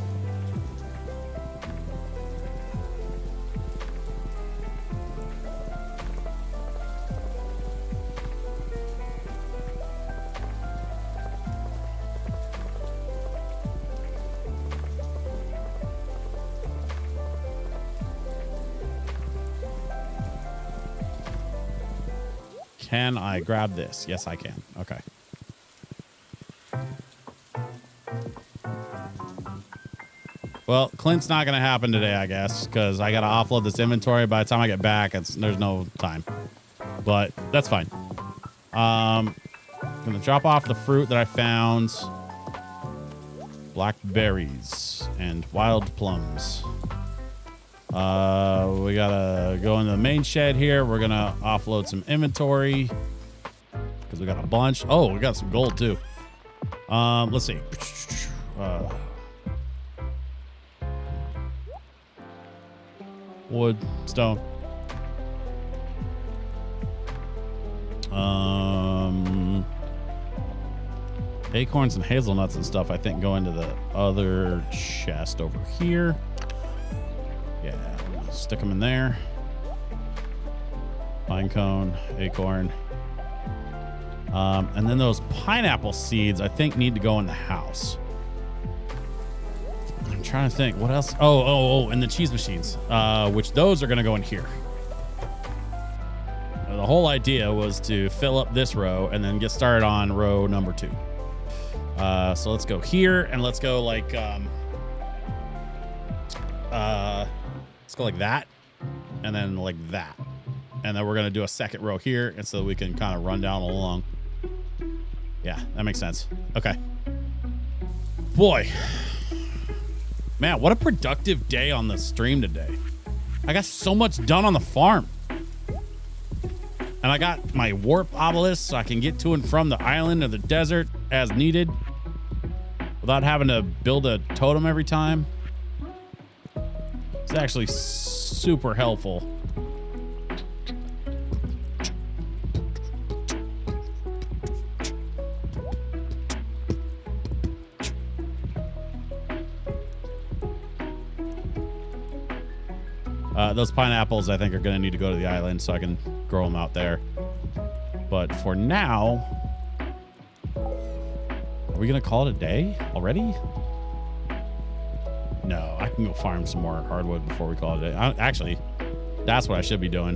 Can I grab this? Yes, I can. Okay. Well, Clint's not going to happen today, I guess, because I got to offload this inventory. By the time I get back, there's no time. But that's fine. I'm going to drop off the fruit that I found. Blackberries and wild plums. We gotta go into the main shed here. We're gonna offload some inventory because we got a bunch. Oh, we got some gold too. Let's see. Wood, stone. Acorns and hazelnuts and stuff, I think, go into the other chest over here. Yeah, we'll stick them in there. Pine cone, acorn. And then those pineapple seeds, I think, need to go in the house. I'm trying to think. What else? Oh, and the cheese machines, which those are going to go in here. The whole idea was to fill up this row and then get started on row number 2. So let's go here and let's go like, let's go like that and then like that. And then we're going to do a second row here and so we can kind of run down along. Yeah, that makes sense. Okay. Boy, man, what a productive day on the stream today. I got so much done on the farm. And I got my warp obelisk so I can get to and from the island or the desert as needed without having to build a totem every time. It's actually super helpful. Those pineapples, I think, are going to need to go to the island so I can grow them out there. But for now, are we going to call it a day already? No, I can go farm some more hardwood before we call it a day. Actually, that's what I should be doing.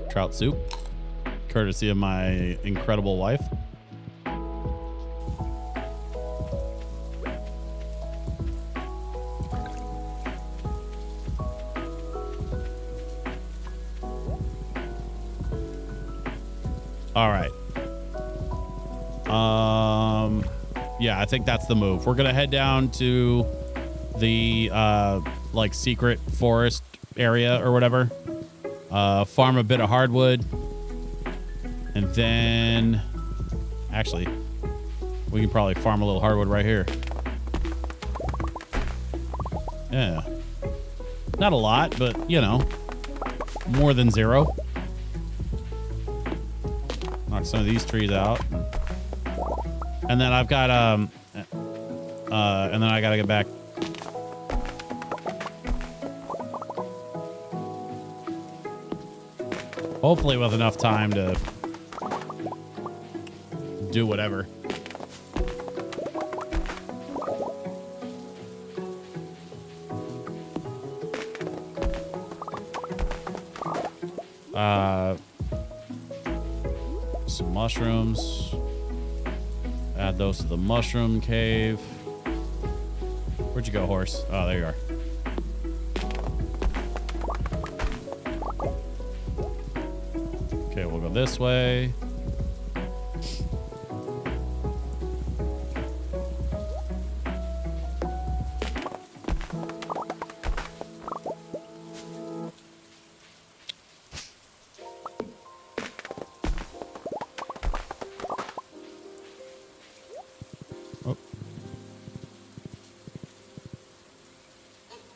Trout soup. Courtesy of my incredible wife. All right. Yeah, I think that's the move. We're gonna head down to the like secret forest area or whatever. Farm a bit of hardwood. And then, actually, we can probably farm a little hardwood right here. Yeah. Not a lot, but, you know, more than 0. Knock some of these trees out. And then I've got, and then I got to get back. Hopefully with enough time to do whatever. Some mushrooms. Add those to the mushroom cave. Where'd you go, horse? Oh, there you are. Okay, we'll go this way.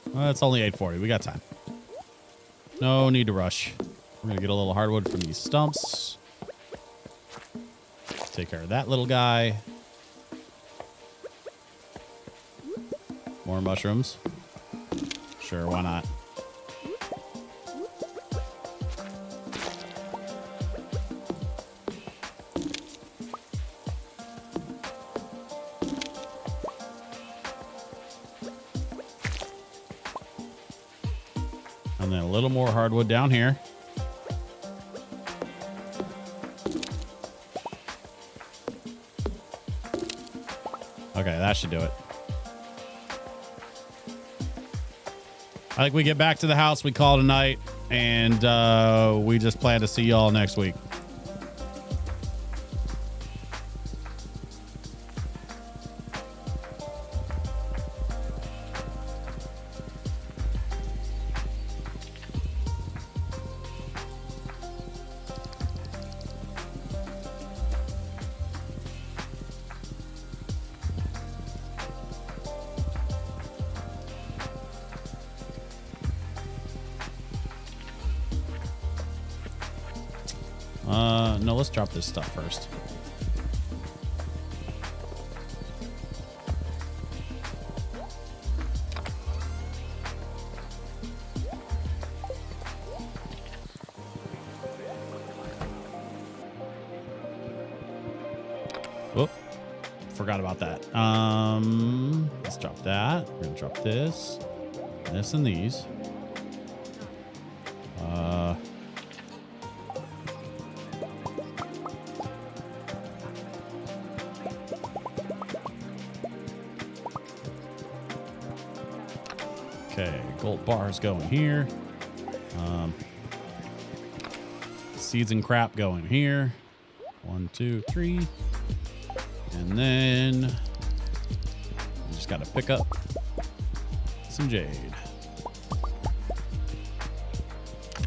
Well, it's only 8:40. We got time. No need to rush. We're going to get a little hardwood from these stumps. Take care of that little guy. More mushrooms. Sure, why not? And then a little more hardwood down here. Okay, that should do it. I think we get back to the house, we call it a night, and we just plan to see y'all next week. No, let's drop this stuff first. Oh, forgot about that. Let's drop that. We're gonna drop this, and these. Okay, gold bars going here. Seeds and crap going here. 1, 2, 3. And then we just got to pick up some jade.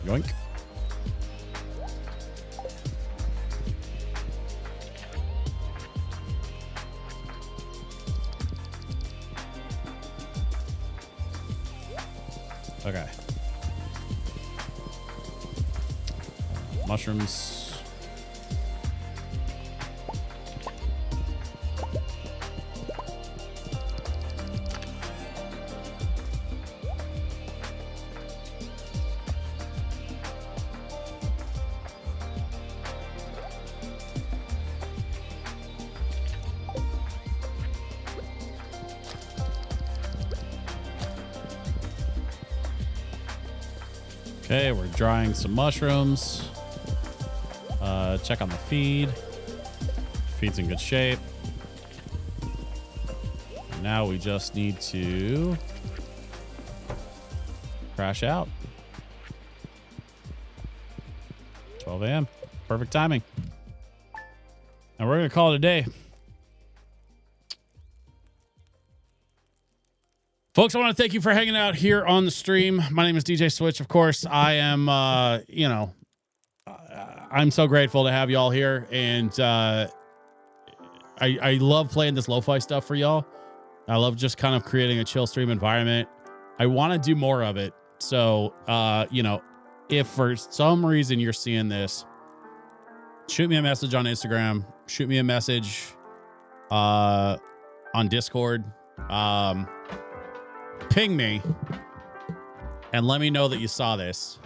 Yoink. Okay. Mushrooms. Okay, we're drying some mushrooms. Check on the feed. Feed's in good shape. Now we just need to crash out. 12 a.m. Perfect timing. And we're going to call it a day. Folks, I want to thank you for hanging out here on the stream. My name is DJ Switch, of course. I am, I'm so grateful to have y'all here. And I love playing this lo-fi stuff for y'all. I love just kind of creating a chill stream environment. I want to do more of it. So, if for some reason you're seeing this, shoot me a message on Instagram. Shoot me a message on Discord. Ping me and let me know that you saw this.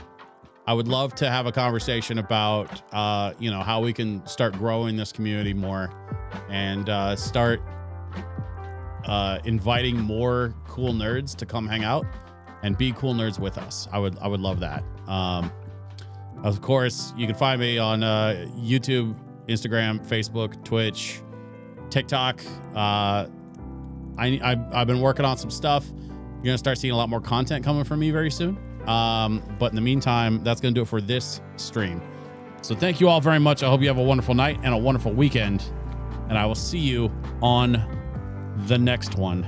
I would love to have a conversation about, how we can start growing this community more and start inviting more cool nerds to come hang out and be cool nerds with us. I would love that. Of course, you can find me on YouTube, Instagram, Facebook, Twitch, TikTok. I've been working on some stuff. You're going to start seeing a lot more content coming from me very soon. But in the meantime, that's going to do it for this stream. So thank you all very much. I hope you have a wonderful night and a wonderful weekend. And I will see you on the next one.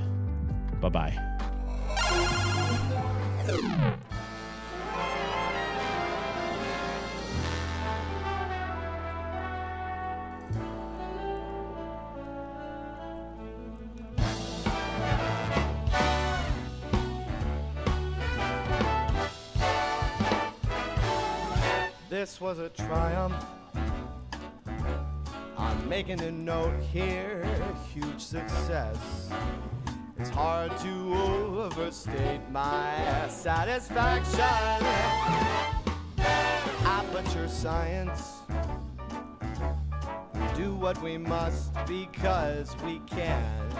Bye-bye. This was a triumph. I'm making a note here, huge success. It's hard to overstate my satisfaction. Aperture science. Do what we must because we can.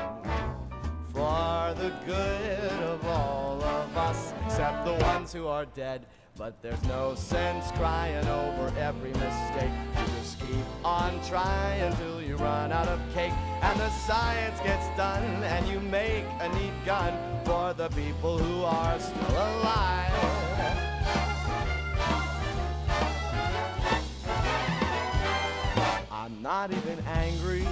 For the good of all of us, except the ones who are dead. But there's no sense crying over every mistake. You just keep on trying till you run out of cake. And the science gets done and you make a neat gun for the people who are still alive. I'm not even angry.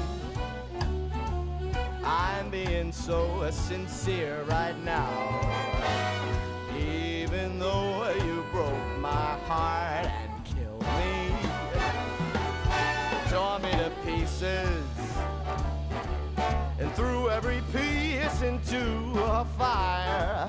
I'm being so sincere right now. Even though you broke my heart and killed me, tore me to pieces, and threw every piece into a fire.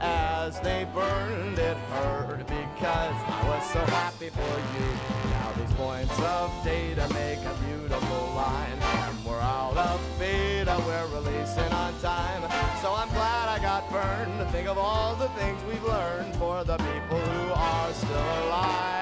As they burned, it hurt because I was so happy for you. Now these points of data make a beautiful line. And we're out of beta, we're releasing on time. So I'm glad I got burned to think of all the things we've learned for the people who are still alive.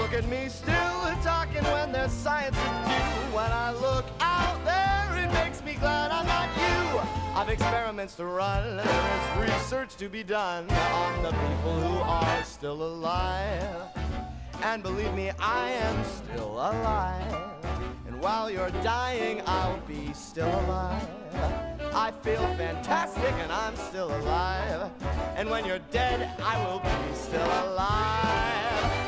Look at me still talking when there's science to do. When I look out there, it makes me glad I'm not you. I've experiments to run, there is research to be done on the people who are still alive. And believe me, I am still alive. And while you're dying, I'll be still alive. I feel fantastic and I'm still alive. And when you're dead, I will be still alive.